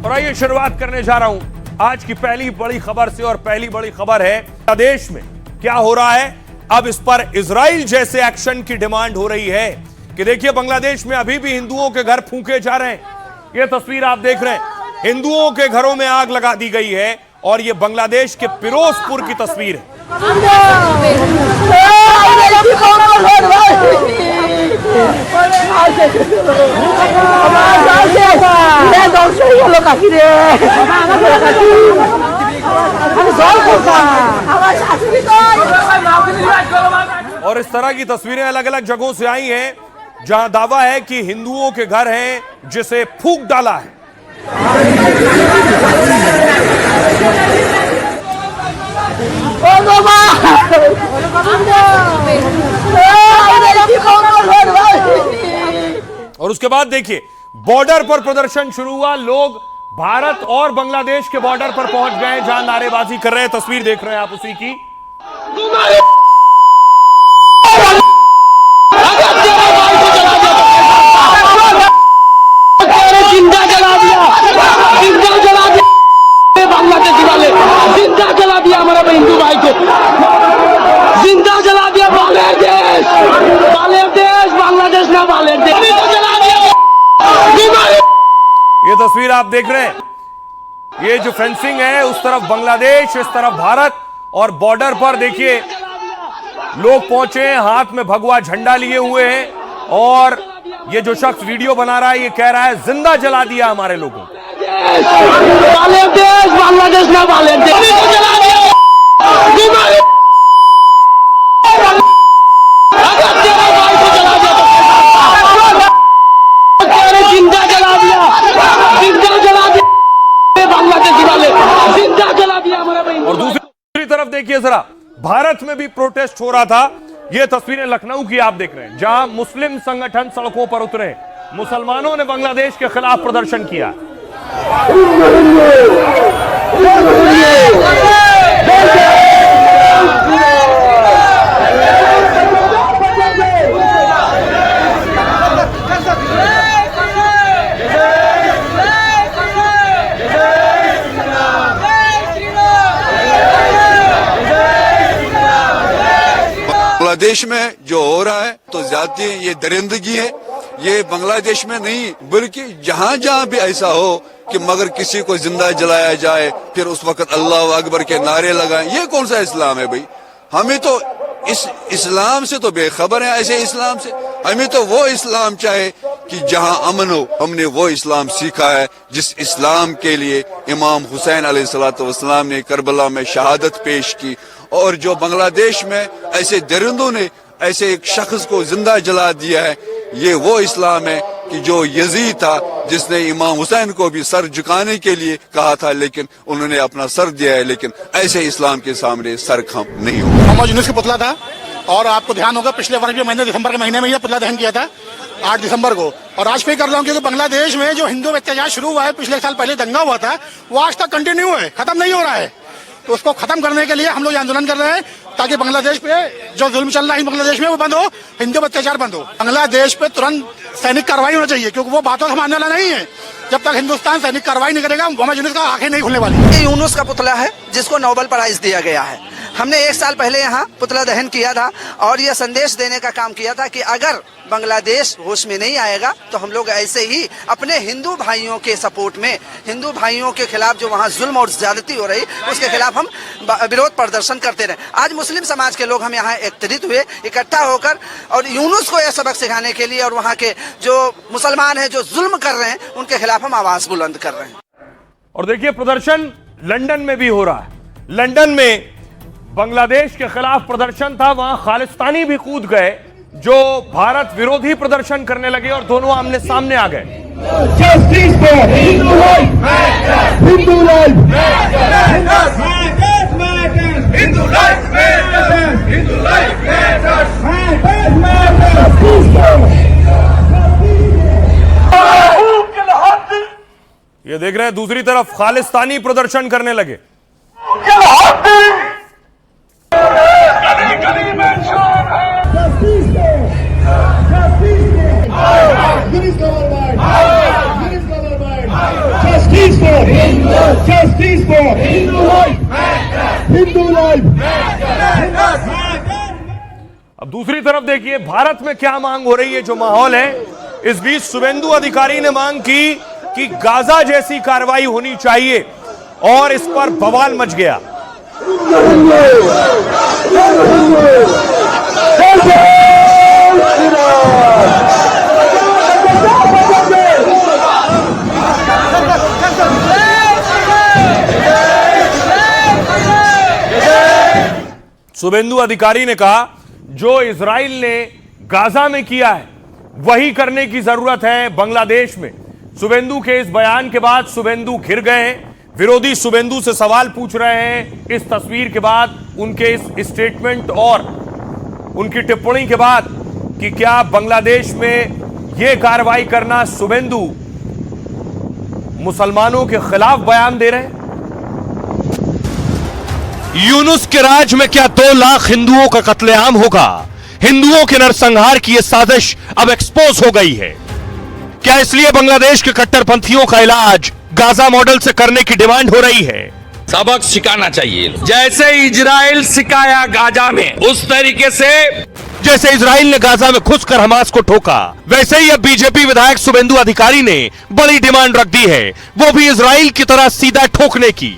और आइए शुरुआत करने जा रहा हूं आज की पहली बड़ी खबर से। और पहली बड़ी खबर है बांग्लादेश में क्या हो रहा है। अब इस पर इजराइल जैसे एक्शन की डिमांड हो रही है कि देखिए बांग्लादेश में अभी भी हिंदुओं के घर फूंके जा रहे हैं। यह तस्वीर आप देख रहे हैं, हिंदुओं के घरों में आग लगा दी गई है और यह बांग्लादेश के फिरोजपुर की तस्वीर है। और इस तरह की तस्वीरें अलग अलग जगहों से आई हैं जहां दावा है कि हिंदुओं के घर हैं जिसे फूंक डाला है। और उसके बाद देखिए बॉर्डर पर प्रदर्शन शुरू हुआ। लोग भारत और बांग्लादेश के बॉर्डर पर पहुंच गए जहां नारेबाजी कर रहे हैं। तस्वीर देख रहे हैं आप उसी की। जिंदा जला दिया, जिंदा जला दिया बांग्लादेशी वाले, जिंदा जला दिया हमारे हिंदू भाई को, जिंदा जला दिया बांग्लादेश, बांग्लादेश बांग्लादेश ना बांग्लादेश जला दिया। ये तस्वीर आप देख रहे हैं, ये जो फेंसिंग है उस तरफ बांग्लादेश इस तरफ भारत और बॉर्डर पर देखिए लोग पहुंचे हैं, हाथ में भगवा झंडा लिए हुए हैं और ये जो शख्स वीडियो बना रहा है ये कह रहा है जिंदा जला दिया हमारे लोगों को। बांग्लादेश बांग्लादेश ना बांग्लादेश जला दिया। जिंदा जला दिया, जिंदा जला दिया बांग्लादेशी वाले, जिंदा जला दिया हमारे। और दूसरी तरफ देखिए जरा, भारत में भी प्रोटेस्ट हो रहा था। ये तस्वीरें लखनऊ की आप देख रहे हैं जहां मुस्लिम संगठन सड़कों पर उतरे, मुसलमानों ने बांग्लादेश के खिलाफ प्रदर्शन किया। बांग्लादेश में जो हो रहा है तो ज्यादती ये दरिंदगी है। ये बांग्लादेश में नहीं बल्कि जहाँ जहाँ भी ऐसा हो कि मगर किसी को जिंदा जलाया जाए फिर उस वक्त अल्लाह अकबर के नारे लगाएं, ये कौन सा इस्लाम है भाई। हमें तो इस इस्लाम से तो बेखबर है। ऐसे इस्लाम से हमें तो वो इस्लाम चाहे कि जहाँ अमन हो। हमने वो इस्लाम सीखा है जिस इस्लाम के लिए इमाम हुसैन अलैहिस्सलाम ने करबला में शहादत पेश की। और जो बांग्लादेश में ऐसे दरिंदों ने ऐसे एक शख्स को जिंदा जला दिया है, ये वो इस्लाम है कि जो यजीद था जिसने इमाम हुसैन को भी सर झुकाने के लिए कहा था लेकिन उन्होंने अपना सर दिया है। लेकिन ऐसे इस्लाम के सामने सर खम नहीं हो। मोहम्मद यूनुस का पुतला था और आपको ध्यान होगा पिछले वर्ष भी महीने दिसंबर के महीने में यह पुतला दहन किया था 8 दिसंबर को। और आज पे कर रहा हूँ क्योंकि बांग्लादेश में जो हिंदू अत्याचार शुरू हुआ है, पिछले साल पहले दंगा हुआ था, वो आज तक कंटिन्यू है, खत्म नहीं हो रहा है। तो उसको खत्म करने के लिए हम लोग आंदोलन कर रहे हैं ताकि बांग्लादेश पे जो जुल्म चल रहा है बांग्लादेश में वो बंद हो, हिंदू अत्याचार बंद हो। बांग्लादेश पे तुरंत सैनिक कार्रवाई होना चाहिए क्योंकि वो बातों से मानने वाला नहीं है। जब तक हिंदुस्तान सैनिक कार्रवाई नहीं करेगा मोहम्मद यूनुस का आंखें नहीं खुलने वाली। ये यूनुस का पुतला है जिसको नोबेल प्राइज दिया गया है। हमने 1 साल पहले यहाँ पुतला दहन किया था और यह संदेश देने का काम किया था कि अगर बांग्लादेश होश में नहीं आएगा तो हम लोग ऐसे ही अपने हिंदू भाइयों के सपोर्ट में, हिंदू भाइयों के खिलाफ जो वहाँ जुल्म और ज्यादती हो रही उसके खिलाफ हम विरोध प्रदर्शन करते रहे। आज मुस्लिम समाज के लोग हम यहाँ एकत्रित हुए, इकट्ठा होकर और यूनुस को यह सबक सिखाने के लिए और वहाँ के जो मुसलमान हैं जो जुल्म कर रहे हैं उनके खिलाफ हम आवाज बुलंद कर रहे हैं। और देखिए प्रदर्शन लंदन में भी हो रहा है। लंदन में बांग्लादेश के खिलाफ प्रदर्शन था, वहां खालिस्तानी भी कूद गए जो भारत विरोधी प्रदर्शन करने लगे और दोनों आमने सामने आ गए। ये देख रहे हैं दूसरी तरफ खालिस्तानी प्रदर्शन करने लगे। Justice Justice for Hindu life. Hindu life. अब दूसरी तरफ देखिए भारत में क्या मांग हो रही है, जो माहौल है। इस बीच शुभेंदु अधिकारी ने मांग की कि गाजा जैसी कार्रवाई होनी चाहिए और इस पर बवाल मच गया। शुभेंदु अधिकारी ने कहा जो इजराइल ने गाजा में किया है वही करने की जरूरत है बांग्लादेश में। शुभेंदु के इस बयान के बाद शुभेंदु घिर गए हैं। विरोधी शुभेंदु से सवाल पूछ रहे हैं इस तस्वीर के बाद, उनके इस स्टेटमेंट और उनकी टिप्पणी के बाद, कि क्या बांग्लादेश में यह कार्रवाई करना शुभेंदु मुसलमानों के खिलाफ बयान दे रहे हैं। यूनुस के राज में क्या 2 लाख हिंदुओं का कत्लेआम होगा? हिंदुओं के नरसंहार की यह साजिश अब एक्सपोज हो गई है। क्या इसलिए बांग्लादेश के कट्टरपंथियों का इलाज गाजा मॉडल से करने की डिमांड हो रही है? सबक सिखाना चाहिए, जैसे इजराइल सिखाया गाजा में, उस तरीके से जैसे इजराइल ने गाजा में घुसकर हमास को ठोका, वैसे ही अब बीजेपी विधायक शुभेंदु अधिकारी ने बड़ी डिमांड रख दी है, वो भी इजराइल की तरह सीधा ठोकने की।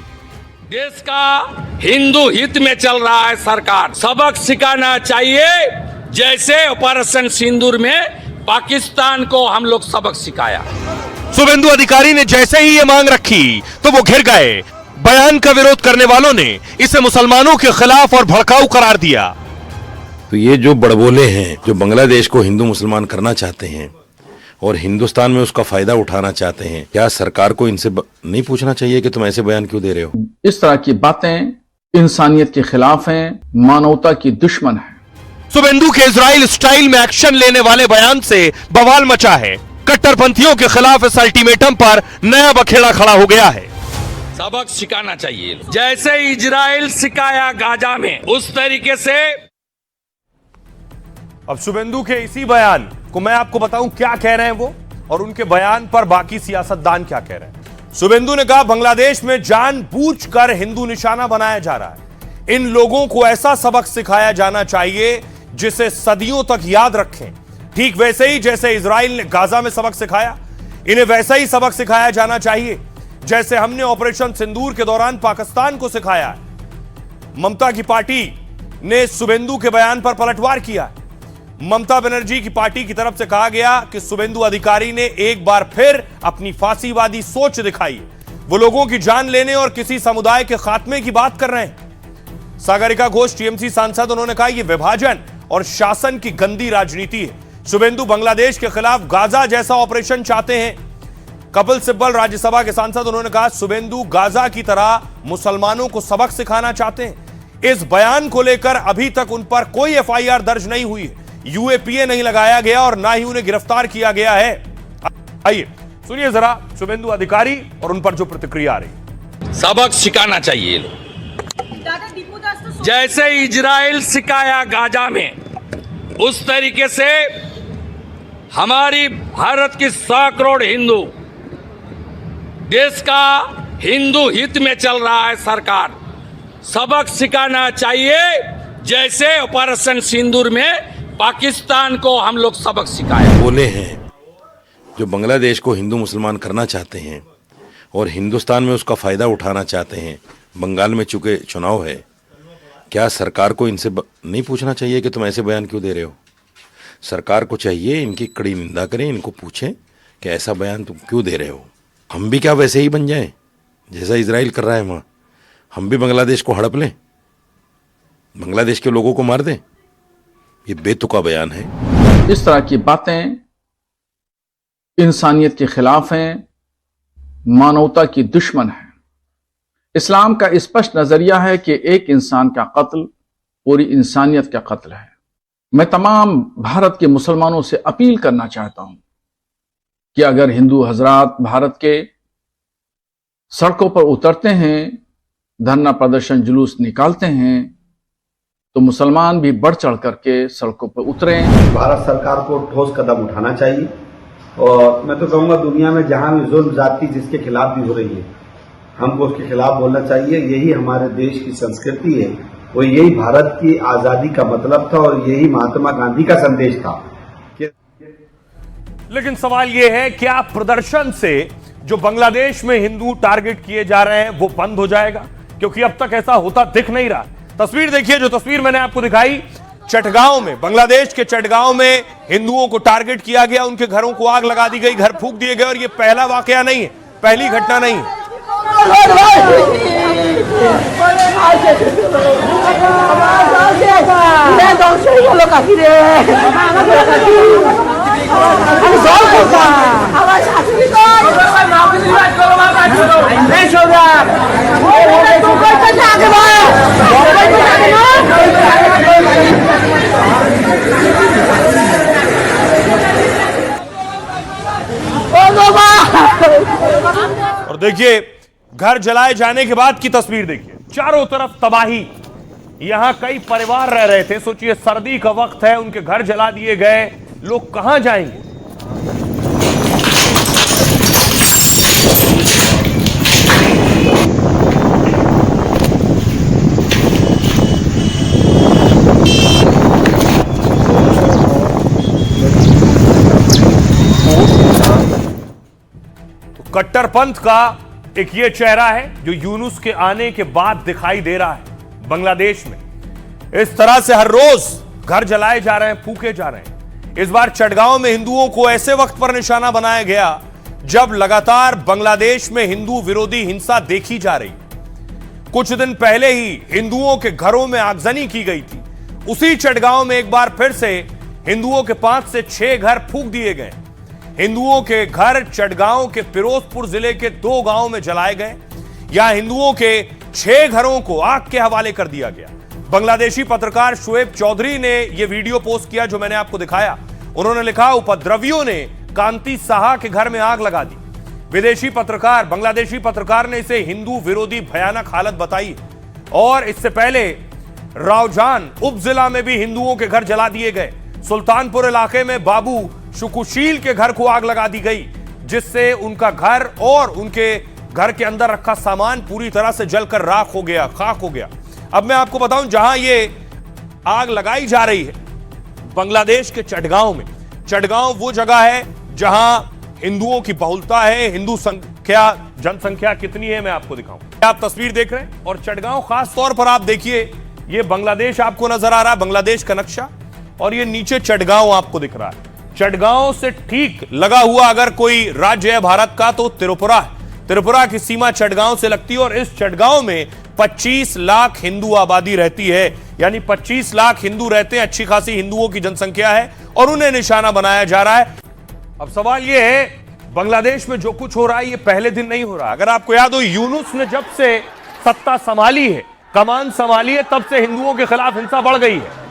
देश का हिंदू हित में चल रहा है सरकार, सबक सिखाना चाहिए, जैसे ऑपरेशन सिंदूर में पाकिस्तान को हम लोग सबक सिखाया। शुभेंदु अधिकारी ने जैसे ही ये मांग रखी तो वो घिर गए। बयान का विरोध करने वालों ने इसे मुसलमानों के खिलाफ और भड़काऊ करार दिया। तो ये जो बड़बोले हैं, जो बांग्लादेश को हिंदू मुसलमान करना चाहते हैं और हिंदुस्तान में उसका फायदा उठाना चाहते हैं, क्या सरकार को इनसे नहीं पूछना चाहिए कि तुम ऐसे बयान क्यों दे रहे हो? इस तरह की बातें इंसानियत के खिलाफ हैं, मानवता की दुश्मन है। शुभेंदु के इजराइल स्टाइल में एक्शन लेने वाले बयान से बवाल मचा है। कट्टरपंथियों के खिलाफ इस अल्टीमेटम पर नया बखेड़ा खड़ा हो गया है। सबक सिखाना चाहिए, जैसे इजराइल सिखाया गाजा में, उस तरीके से। अब शुभेंदु के इसी बयान को मैं आपको बताऊं क्या कह रहे हैं वो, और उनके बयान पर बाकी सियासतदान क्या कह रहे हैं। शुभेंदु ने कहा बांग्लादेश में जानबूझकर हिंदू निशाना बनाया जा रहा है। इन लोगों को ऐसा सबक सिखाया जाना चाहिए जिसे सदियों तक याद रखें। ठीक वैसे ही जैसे इजराइल ने गाजा में सबक सिखाया, इन्हें वैसा ही सबक सिखाया जाना चाहिए जैसे हमने ऑपरेशन सिंदूर के दौरान पाकिस्तान को सिखाया है। ममता की पार्टी ने शुभेंदु के बयान पर पलटवार किया। ममता बनर्जी की पार्टी की तरफ से कहा गया कि शुभेंदु अधिकारी ने एक बार फिर अपनी फांसीवादी सोच दिखाई। वो लोगों की जान लेने और किसी समुदाय के खात्मे की बात कर रहे हैं। सागरिका घोष टीएमसी सांसद, उन्होंने कहा यह विभाजन और शासन की गंदी राजनीति है। शुभेंदु बांग्लादेश के खिलाफ गाजा जैसा ऑपरेशन चाहते हैं। कपिल सिब्बल राज्यसभा के सांसद, उन्होंने कहा शुभेंदु गाजा की तरह मुसलमानों को सबक सिखाना चाहते हैं। इस बयान को लेकर अभी तक उन पर कोई एफआईआर दर्ज नहीं हुई है, यूएपीए नहीं लगाया गया और ना ही उन्हें गिरफ्तार किया गया है। आइए सुनिए जरा शुभेंदु अधिकारी और उन पर जो प्रतिक्रिया आ रही। सबक सिखाना चाहिए, जैसे इजराइल सिखाया गाजा में, उस तरीके से हमारी भारत की 100 करोड़ हिंदू, देश का हिंदू हित में चल रहा है सरकार, सबक सिखाना चाहिए, जैसे ऑपरेशन सिंदूर में पाकिस्तान को हम लोग सबक सिखाए। बोले हैं जो बांग्लादेश को हिंदू मुसलमान करना चाहते हैं और हिंदुस्तान में उसका फायदा उठाना चाहते हैं। बंगाल में चूंकि चुनाव है, क्या सरकार को इनसे नहीं पूछना चाहिए कि तुम ऐसे बयान क्यों दे रहे हो? सरकार को चाहिए इनकी कड़ी निंदा करें, इनको पूछें कि ऐसा बयान तुम क्यों दे रहे हो। हम भी क्या वैसे ही बन जाएं जैसा इजराइल कर रहा है वहाँ? हम भी बांग्लादेश को हड़प लें, बांग्लादेश के लोगों को मार दें? ये बेतुका बयान है। इस तरह की बातें इंसानियत के खिलाफ हैं, मानवता की दुश्मन है। इस्लाम का स्पष्ट नजरिया है कि एक इंसान का कत्ल पूरी इंसानियत का कत्ल है। मैं तमाम भारत के मुसलमानों से अपील करना चाहता हूं कि अगर हिंदू हजरात भारत के सड़कों पर उतरते हैं, धरना प्रदर्शन जुलूस निकालते हैं, तो मुसलमान भी बढ़ चढ़ करके सड़कों पर उतरें। भारत सरकार को ठोस कदम उठाना चाहिए और मैं तो कहूंगा दुनिया में जहां भी जुल्म जाति जिसके खिलाफ भी हो रही है, हमको उसके खिलाफ बोलना चाहिए। यही हमारे देश की संस्कृति है, वो यही भारत की आजादी का मतलब था और यही महात्मा गांधी का संदेश था। लेकिन सवाल यह है, क्या प्रदर्शन से जो बांग्लादेश में हिंदू टारगेट किए जा रहे हैं वो बंद हो जाएगा? क्योंकि अब तक ऐसा होता दिख नहीं रहा। तस्वीर देखिए, जो तस्वीर मैंने आपको दिखाई, चटगांव में, बांग्लादेश के चटगांव में हिंदुओं को टारगेट किया गया, उनके घरों को आग लगा दी गई, घर फूंक दिए गए। और ये पहला वाकया नहीं है, पहली घटना नहीं है। और देखिए, घर जलाए जाने के बाद की तस्वीर देखिए, चारों तरफ तबाही। यहां कई परिवार रह रहे थे। सोचिए, सर्दी का वक्त है, उनके घर जला दिए गए, लोग कहां जाएंगे? तो कट्टरपंथ का एक ये चेहरा है जो यूनुस के आने के बाद दिखाई दे रहा है बांग्लादेश में। इस तरह से हर रोज घर जलाए जा रहे हैं, फूके जा रहे हैं। इस बार चटगांव में हिंदुओं को ऐसे वक्त पर निशाना बनाया गया जब लगातार बांग्लादेश में हिंदू विरोधी हिंसा देखी जा रही। कुछ दिन पहले ही हिंदुओं के घरों में आगजनी की गई थी। उसी चटगांव में एक बार फिर से हिंदुओं के 5 से 6 घर फूंक दिए गए। हिंदुओं के घर चटगांव के फिरोजपुर जिले के 2 गांवों में जलाए गए। यहां हिंदुओं के 6 घरों को आग के हवाले कर दिया गया। बांग्लादेशी पत्रकार शुएब चौधरी ने यह वीडियो पोस्ट किया जो मैंने आपको दिखाया। उन्होंने लिखा, उपद्रवियों ने कांति साहा के घर में आग लगा दी। विदेशी पत्रकार, बांग्लादेशी पत्रकार ने इसे हिंदू विरोधी भयानक हालत बताई। और इससे पहले रावजान उपजिला में भी हिंदुओं के घर जला दिए गए। सुल्तानपुर इलाके में बाबू शुकुशील के घर को आग लगा दी गई, जिससे उनका घर और उनके घर के अंदर रखा सामान पूरी तरह से जलकर राख हो गया, खाक हो गया। अब मैं आपको बताऊं, जहां ये आग लगाई जा रही है बांग्लादेश के चटगांव में। चटगांव वो जगह है जहां हिंदुओं की बहुलता है। हिंदू संख्या, जनसंख्या कितनी है मैं आपको दिखाऊं। आप तस्वीर देख रहे हैं और चटगांव खास तौर पर आप देखिए, ये बांग्लादेश आपको नजर आ रहा है, बांग्लादेश का नक्शा, और ये नीचे चटगांव आपको दिख रहा है। चटगांव से ठीक लगा हुआ अगर कोई राज्य है भारत का तो त्रिपुरा है। त्रिपुरा की सीमा चटगांव से लगती है और इस चटगांव में 25 लाख हिंदू आबादी रहती है, यानी 25 लाख हिंदू रहते हैं। अच्छी खासी हिंदुओं की जनसंख्या है और उन्हें निशाना बनाया जा रहा है। अब सवाल यह है, बांग्लादेश में जो कुछ हो रहा है ये पहले दिन नहीं हो रहा। अगर आपको याद हो, यूनुस ने जब से सत्ता संभाली है, कमान संभाली है, तब से हिंदुओं के खिलाफ हिंसा बढ़ गई है।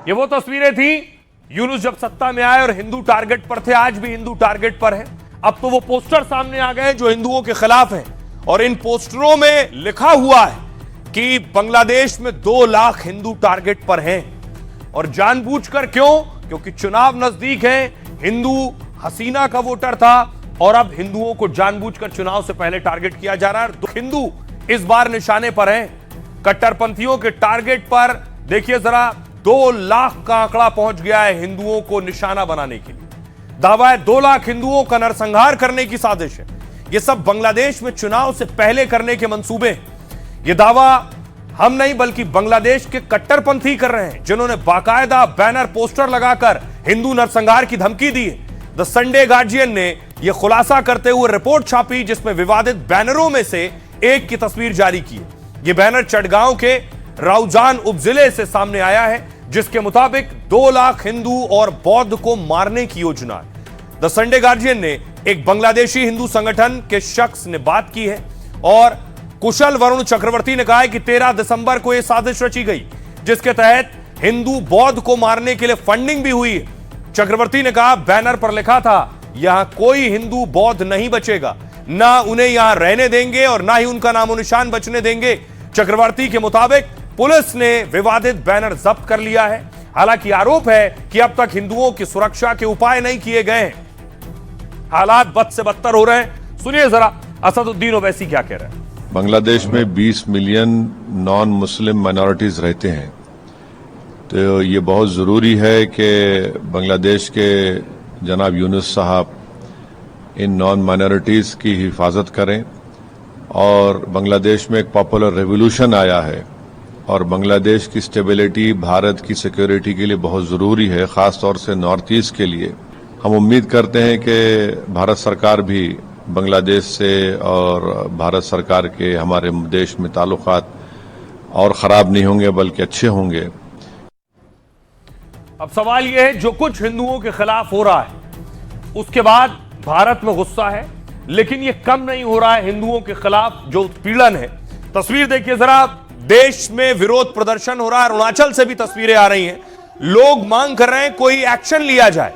ये वो तस्वीरें थी यूनुस जब सत्ता में आए और हिंदू टारगेट पर थे। आज भी हिंदू टारगेट पर है। अब तो वो पोस्टर सामने आ गए जो हिंदुओं के खिलाफ हैं और इन पोस्टरों में लिखा हुआ है कि बांग्लादेश में 2 लाख हिंदू टारगेट पर हैं। और जानबूझकर क्यों? क्योंकि चुनाव नजदीक है। हिंदू हसीना का वोटर था और अब हिंदुओं को जानबूझकर चुनाव से पहले टारगेट किया जा रहा है। हिंदू इस बार निशाने पर हैं। कट्टरपंथियों के टारगेट पर देखिए जरा, 2 लाख का आंकड़ा पहुंच गया है हिंदुओं को निशाना बनाने के लिए। दावा है 2 लाख हिंदुओं का नरसंहार करने की साजिश है। यह सब बांग्लादेश में चुनाव से पहले करने के मंसूबे हैं। यह दावा हम नहीं बल्कि बांग्लादेश के कट्टरपंथी कर रहे हैं, जिन्होंने बाकायदा बैनर पोस्टर लगाकर हिंदू नरसंहार की धमकी दी है। द संडे गार्जियन ने यह खुलासा करते हुए रिपोर्ट छापी जिसमें विवादित बैनरों में से एक की तस्वीर जारी की है। यह बैनर चटगांव के रावजान उपजिले से सामने आया है, जिसके मुताबिक 2 लाख हिंदू और बौद्ध को मारने की योजना है। द संडे गार्जियन ने एक बांग्लादेशी हिंदू संगठन के शख्स ने बात की है और कुशल वरुण चक्रवर्ती ने कहा है कि 13 दिसंबर को यह साजिश रची गई, जिसके तहत हिंदू बौद्ध को मारने के लिए फंडिंग भी हुई है। चक्रवर्ती ने कहा, बैनर पर लिखा था यहां कोई हिंदू बौद्ध नहीं बचेगा, ना उन्हें यहां रहने देंगे और ना ही उनका नामो निशान बचने देंगे। चक्रवर्ती के मुताबिक पुलिस ने विवादित बैनर जब्त कर लिया है। हालांकि आरोप है कि अब तक हिंदुओं की सुरक्षा के उपाय नहीं किए गए हैं। हालात बद से बदतर हो रहे हैं। सुनिए जरा असदुद्दीन ओवैसी क्या कह रहे हैं। बांग्लादेश में 20 मिलियन नॉन मुस्लिम माइनॉरिटीज रहते हैं, तो ये बहुत ज़रूरी है कि बांग्लादेश के जनाब यूनुस साहब इन नॉन माइनॉरिटीज़ की हिफाजत करें। और बांग्लादेश में एक पॉपुलर रेवोल्यूशन आया है और बांग्लादेश की स्टेबिलिटी भारत की सिक्योरिटी के लिए बहुत ज़रूरी है, ख़ास तौर से नॉर्थ ईस्ट के लिए। हम उम्मीद करते हैं कि भारत सरकार भी बांग्लादेश से और भारत सरकार के हमारे देश में ताल्लुकात और ख़राब नहीं होंगे बल्कि अच्छे होंगे। अब सवाल यह है, जो कुछ हिंदुओं के खिलाफ हो रहा है उसके बाद भारत में गुस्सा है, लेकिन यह कम नहीं हो रहा है हिंदुओं के खिलाफ जो उत्पीड़न है। तस्वीर देखिए जरा, देश में विरोध प्रदर्शन हो रहा है। अरुणाचल से भी तस्वीरें आ रही हैं। लोग मांग कर रहे हैं कोई एक्शन लिया जाए।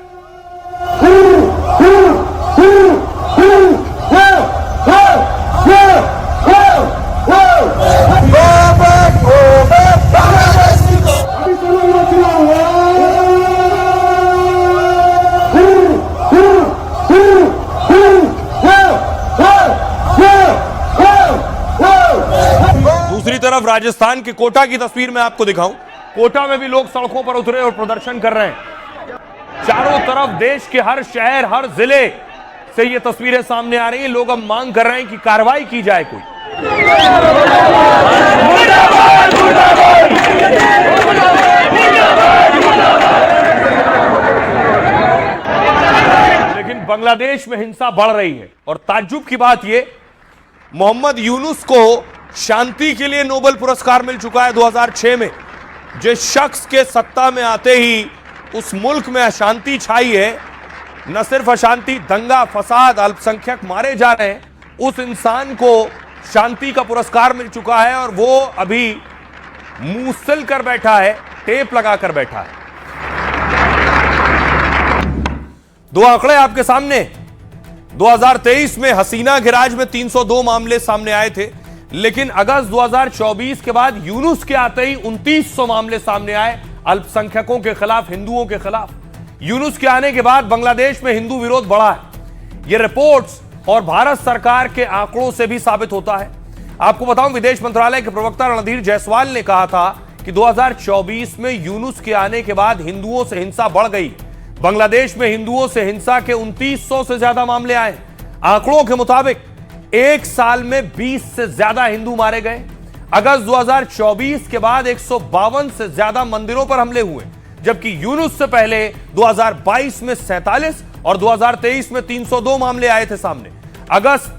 दूसरी तरफ राजस्थान के कोटा की तस्वीर मैं आपको दिखाऊं। कोटा में भी लोग सड़कों पर उतरे और प्रदर्शन कर रहे हैं। चारों तरफ देश के हर शहर, हर जिले से ये तस्वीरें सामने आ रही हैं। लोग अब मांग कर रहे हैं कि कार्रवाई की जाए कोई। लेकिन बांग्लादेश में हिंसा बढ़ रही है और ताज्जुब की बात यह, मोहम्मद यूनुस को शांति के लिए नोबेल पुरस्कार मिल चुका है 2006 में। जिस शख्स के सत्ता में आते ही उस मुल्क में अशांति छाई है, न सिर्फ अशांति, दंगा फसाद, अल्पसंख्यक मारे जा रहे हैं, उस इंसान को शांति का पुरस्कार मिल चुका है और वो अभी मुंह सिल कर बैठा है, टेप लगाकर बैठा है। दो आंकड़े आपके सामने। 2023 में हसीना के राज में 302 मामले सामने आए थे, लेकिन अगस्त 2024 के बाद यूनुस के आते ही 2900 मामले सामने आए अल्पसंख्यकों के खिलाफ, हिंदुओं के खिलाफ। यूनुस के आने के बाद बांग्लादेश में हिंदू विरोध बढ़ा है। यह रिपोर्ट्स और भारत सरकार के आंकड़ों से भी साबित होता है। आपको बताऊं, विदेश मंत्रालय के प्रवक्ता रणधीर जायसवाल ने कहा था कि 2024 में यूनुस के आने के बाद हिंदुओं से हिंसा बढ़ गई। बांग्लादेश में हिंदुओं से हिंसा के 2900 से ज्यादा मामले आए। आंकड़ों के मुताबिक एक साल में 20 से ज्यादा हिंदू मारे गए। अगस्त 2024 के बाद 152 से ज्यादा मंदिरों पर हमले हुए, जबकि यूनुस से पहले 2022 में 47 और 2023 में 302 मामले आए थे सामने। अगस्त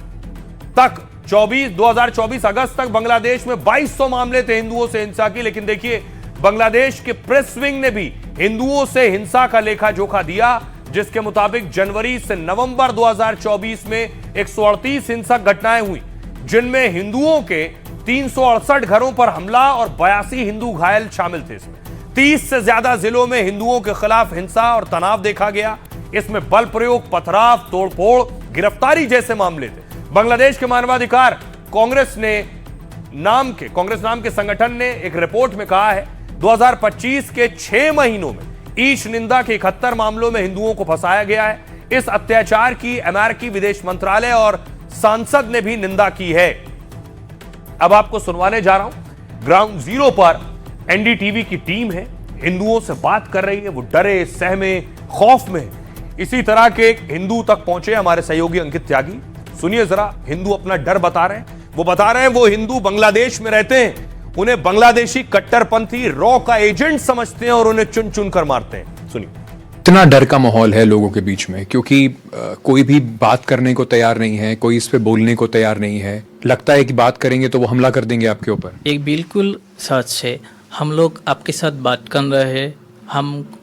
तक 2024 अगस्त तक बांग्लादेश में 2200 मामले थे हिंदुओं से हिंसा की। लेकिन देखिए, बांग्लादेश के प्रेस विंग ने भी हिंदुओं से हिंसा का लेखा जोखा दिया, जिसके मुताबिक जनवरी से नवंबर 2024 में 138 हिंसक घटनाएं हुई, जिनमें हिंदुओं के 368 घरों पर हमला और 82 हिंदू घायल शामिल थे। इसमें 30 से ज्यादा जिलों में हिंदुओं के खिलाफ हिंसा और तनाव देखा गया। इसमें बल प्रयोग, पथराव, तोड़फोड़, गिरफ्तारी जैसे मामले थे। बांग्लादेश के मानवाधिकार कांग्रेस नाम के संगठन ने एक रिपोर्ट में कहा है 2025 के 6 महीनों में ईश निंदा के 71 मामलों में हिंदुओं को फंसाया गया है। इस अत्याचार की अमेरिकी विदेश मंत्रालय और सांसद ने भी निंदा की है। अब आपको सुनवाने जा रहा हूं। ग्राउंड जीरो पर एनडीटीवी की टीम है, हिंदुओं से बात कर रही है। वो डरे, सहमे, खौफ में। इसी तरह के हिंदू तक पहुंचे हमारे सहयोगी अंकित त्यागी। सुनिए जरा, हिंदू अपना डर बता रहे हैं। वो बता रहे हैं वो हिंदू बांग्लादेश में रहते हैं, उन्हें बांग्लादेशी कट्टरपंथी रॉ का एजेंट समझते हैं और उन्हें चुन चुन कर मारते हैं। सुनिए। इतना डर का माहौल है लोगों के बीच में, क्योंकि कोई भी बात करने को तैयार नहीं है, कोई इस पे बोलने को तैयार नहीं है। लगता है कि बात करेंगे तो वो हमला कर देंगे आपके ऊपर। एक बिल्कुल सच है, हम लोग आपके साथ बात कर रहे हैं।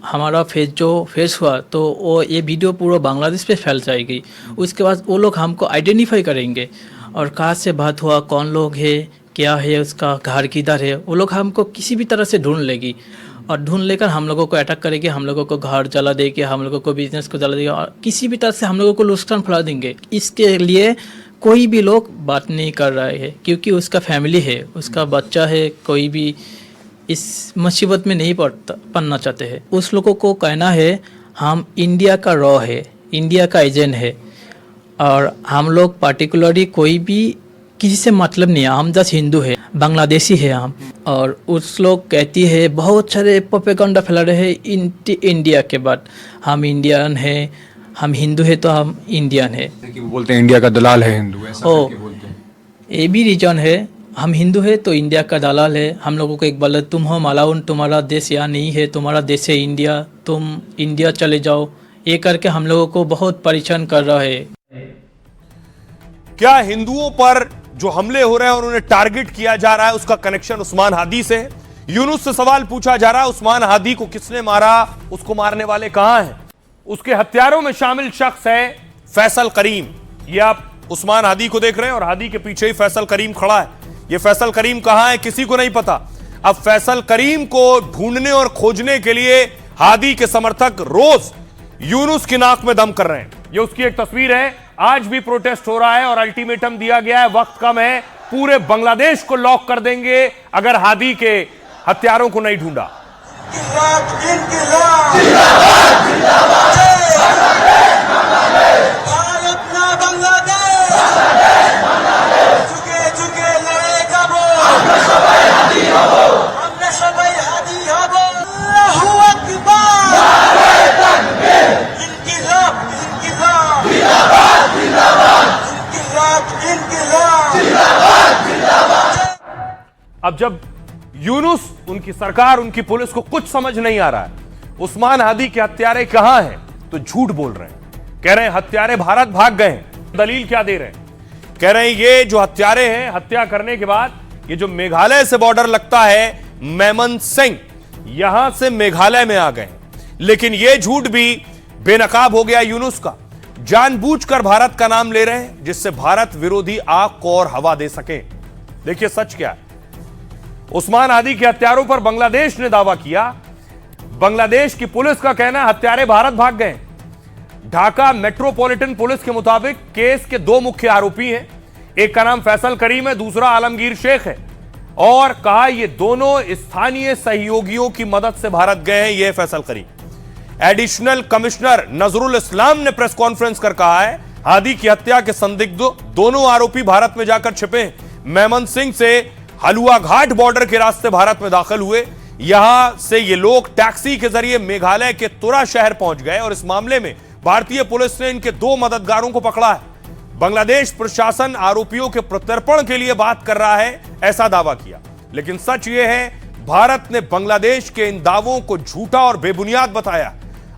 हमारा फेस हुआ तो वो ये वीडियो पूरा बांग्लादेश पे फैल जाएगी। उसके बाद वो लोग हमको आइडेंटिफाई करेंगे और कहाँ से बात हुआ, कौन लोग है, क्या है, उसका घर किधर है, वो लोग हमको किसी भी तरह से ढूंढ लेगी। और ढूंढ लेकर हम लोगों को अटैक करेंगे, हम लोगों को घर जला देंगे, हम लोगों को बिजनेस को जला देंगे और किसी भी तरह से हम लोगों को नुकसान फैला देंगे। इसके लिए कोई भी लोग बात नहीं कर रहे हैं, क्योंकि उसका फैमिली है, उसका बच्चा है, कोई भी इस मुसीबत में नहीं पड़ना चाहते हैं। उस लोगों को कहना है हम इंडिया का रॉ है, इंडिया का एजेंट है और हम लोग पार्टिकुलरली कोई भी किसी से मतलब नहीं है, हम जस्ट हिंदू है, बांग्लादेशी है हम। और उस लोग कहती है बहुत सारे प्रोपेगेंडा फैला रहे हैं इंडिया के बाद, हम इंडियन हैं, हम हिंदू है तो हम इंडियन है। वो बोलते हैं इंडिया का दलाल है हिंदू, ऐसा करके बोलते हैं। ये भी रीजन है, हम हिंदू है तो इंडिया का दलाल है। हम लोगों को एक बार तुम हो मालाउन, तुम्हारा देश यहाँ नहीं है, तुम्हारा देश है इंडिया, तुम इंडिया चले जाओ, ये करके हम लोगों को बहुत परेशान कर रहा है। क्या हिंदुओं पर जो हमले हो रहे हैं और उन्हें टारगेट किया जा रहा है उसका कनेक्शन उस्मान हादी से है? यूनुस से सवाल पूछा जा रहा है उस्मान हादी को किसने मारा, उसको मारने वाले कहां हैं? उसके हत्यारों में शामिल शख्स है फैसल करीम। ये आप उस्मान हादी को देख रहे हैं और हादी के पीछे ही फैसल करीम खड़ा है। ये फैसल करीम कहां है किसी को नहीं पता। अब फैसल करीम को ढूंढने और खोजने के लिए हादी के समर्थक रोज यूनुस की नाक में दम कर रहे हैं। ये उसकी एक तस्वीर है। आज भी प्रोटेस्ट हो रहा है और अल्टीमेटम दिया गया है, वक्त कम है, पूरे बांग्लादेश को लॉक कर देंगे अगर हादी के हत्यारों को नहीं ढूंढा। अब जब यूनुस, उनकी सरकार, उनकी पुलिस को कुछ समझ नहीं आ रहा है उस्मान हादी के हत्यारे कहां हैं, तो झूठ बोल रहे हैं। कह रहे हैं हत्यारे भारत भाग गए हैं। दलील क्या दे रहे हैं? कह रहे हैं ये जो हत्यारे हैं, हत्या करने के बाद ये जो मेघालय से बॉर्डर लगता है मैमनसिंह, यहां से मेघालय में आ गए। लेकिन यह झूठ भी बेनकाब हो गया यूनुस का। जानबूझकर भारत का नाम ले रहे हैं जिससे भारत विरोधी आग को और हवा दे सके। देखिए सच क्या है। उस्मान हादी के हत्यारों पर बांग्लादेश ने दावा किया। बांग्लादेश की पुलिस का कहना है हत्यारे भारत भाग गए। ढाका मेट्रोपॉलिटन पुलिस के मुताबिक केस के दो मुख्य आरोपी हैं, एक का नाम फैसल करीम है, दूसरा आलमगीर शेख है। और कहा ये दोनों स्थानीय सहयोगियों की मदद से भारत गए हैं। यह फैसल करीम। एडिशनल कमिश्नर नजरुल इस्लाम ने प्रेस कॉन्फ्रेंस कर कहा है हादी की हत्या के संदिग्ध दोनों आरोपी भारत में जाकर छिपे हैं। मैमनसिंह से हलुआ घाट बॉर्डर के रास्ते भारत में दाखिल हुए। यहां से ये लोग टैक्सी के जरिए मेघालय के तुरा शहर पहुंच गए और इस मामले में भारतीय पुलिस ने इनके दो मददगारों को पकड़ा है। बांग्लादेश प्रशासन आरोपियों के प्रत्यर्पण के लिए बात कर रहा है, ऐसा दावा किया। लेकिन सच ये है भारत ने बांग्लादेश के इन दावों को झूठा और बेबुनियाद बताया।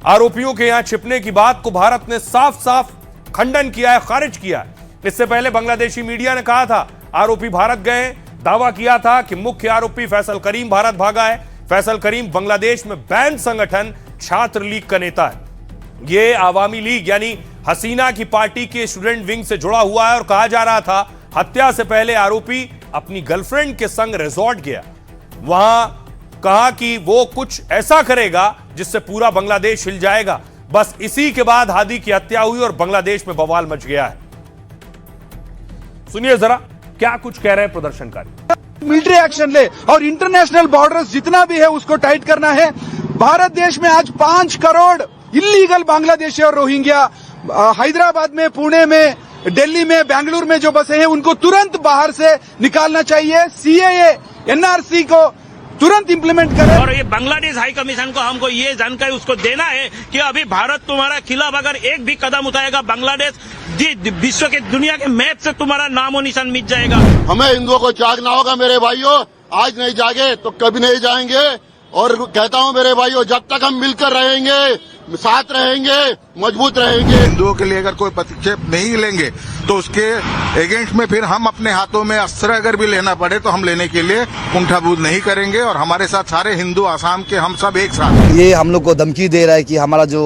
आरोपियों के यहां छिपने की बात को भारत ने साफ साफ खंडन किया है, खारिज किया है। इससे पहले बांग्लादेशी मीडिया ने कहा था आरोपी भारत गए, दावा किया था कि मुख्य आरोपी फैसल करीम भारत भागा है। फैसल करीम बांग्लादेश में बैन संगठन छात्र लीग का नेता है। यह आवामी लीग यानी हसीना की पार्टी के स्टूडेंट विंग से जुड़ा हुआ है और कहा जा रहा था हत्या से पहले आरोपी अपनी गर्लफ्रेंड के संग रिजॉर्ट गया। वहां कहा कि वो कुछ ऐसा करेगा जिससे पूरा बांग्लादेश हिल जाएगा। बस इसी के बाद हादी की हत्या हुई और बांग्लादेश में बवाल मच गया है। सुनिए जरा क्या कुछ कह रहे हैं प्रदर्शनकारी। मिलिट्री एक्शन ले और इंटरनेशनल बॉर्डर्स जितना भी है उसको टाइट करना है। भारत देश में आज 5 करोड़ इलीगल बांग्लादेशी और रोहिंग्या हैदराबाद में, पुणे में, दिल्ली में, बेंगलुरु में जो बसे हैं उनको तुरंत बाहर से निकालना चाहिए। सीएए, एनआरसी को तुरंत इंप्लीमेंट करें। और ये बांग्लादेश हाई कमीशन को हमको ये जानकारी उसको देना है कि अभी भारत तुम्हारा खिलाफ अगर एक भी कदम उठाएगा, बांग्लादेश विश्व के दुनिया के मैप से तुम्हारा नामो निशान मिट जाएगा। हमें हिंदुओं को जागना होगा मेरे भाइयों। आज नहीं जागे तो कभी नहीं जाएंगे। और कहता हूँ मेरे भाइयों, जब तक हम मिलकर रहेंगे, साथ रहेंगे, मजबूत रहेंगे। हिंदुओं के लिए अगर कोई पदक्षेप नहीं लेंगे तो उसके अगेंस्ट में फिर हम अपने हाथों में अस्त्र अगर भी लेना पड़े तो हम लेने के लिए कुंठाबोध नहीं करेंगे। और हमारे साथ सारे हिंदू, आसाम के हम सब एक साथ। ये हम लोग को धमकी दे रहा है कि हमारा जो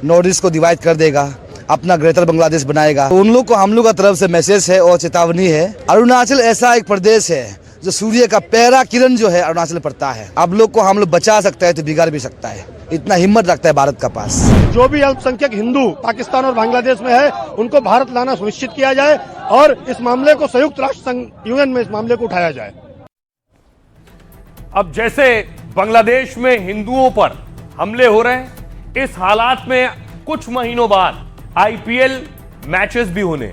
नॉर्थ ईस्ट को डिवाइड कर देगा, अपना ग्रेटर बांग्लादेश बनाएगा। उन लोग को हम लोग का तरफ से मैसेज है और चेतावनी है। अरुणाचल ऐसा एक प्रदेश है जो सूर्य का पहला किरण जो है अरुणाचल में पड़ता है। अब लोग को हम लोग बचा सकता है तो बिगाड़ भी सकता है, इतना हिम्मत रखता है भारत का पास। जो भी अल्पसंख्यक हिंदू पाकिस्तान और बांग्लादेश में है उनको भारत लाना सुनिश्चित किया जाए और इस मामले को संयुक्त राष्ट्र संघ यूएन में इस मामले को उठाया जाए। अब जैसे बांग्लादेश में हिंदुओं पर हमले हो रहे हैं, इस हालात में कुछ महीनों बाद आईपीएल मैचेस भी होने,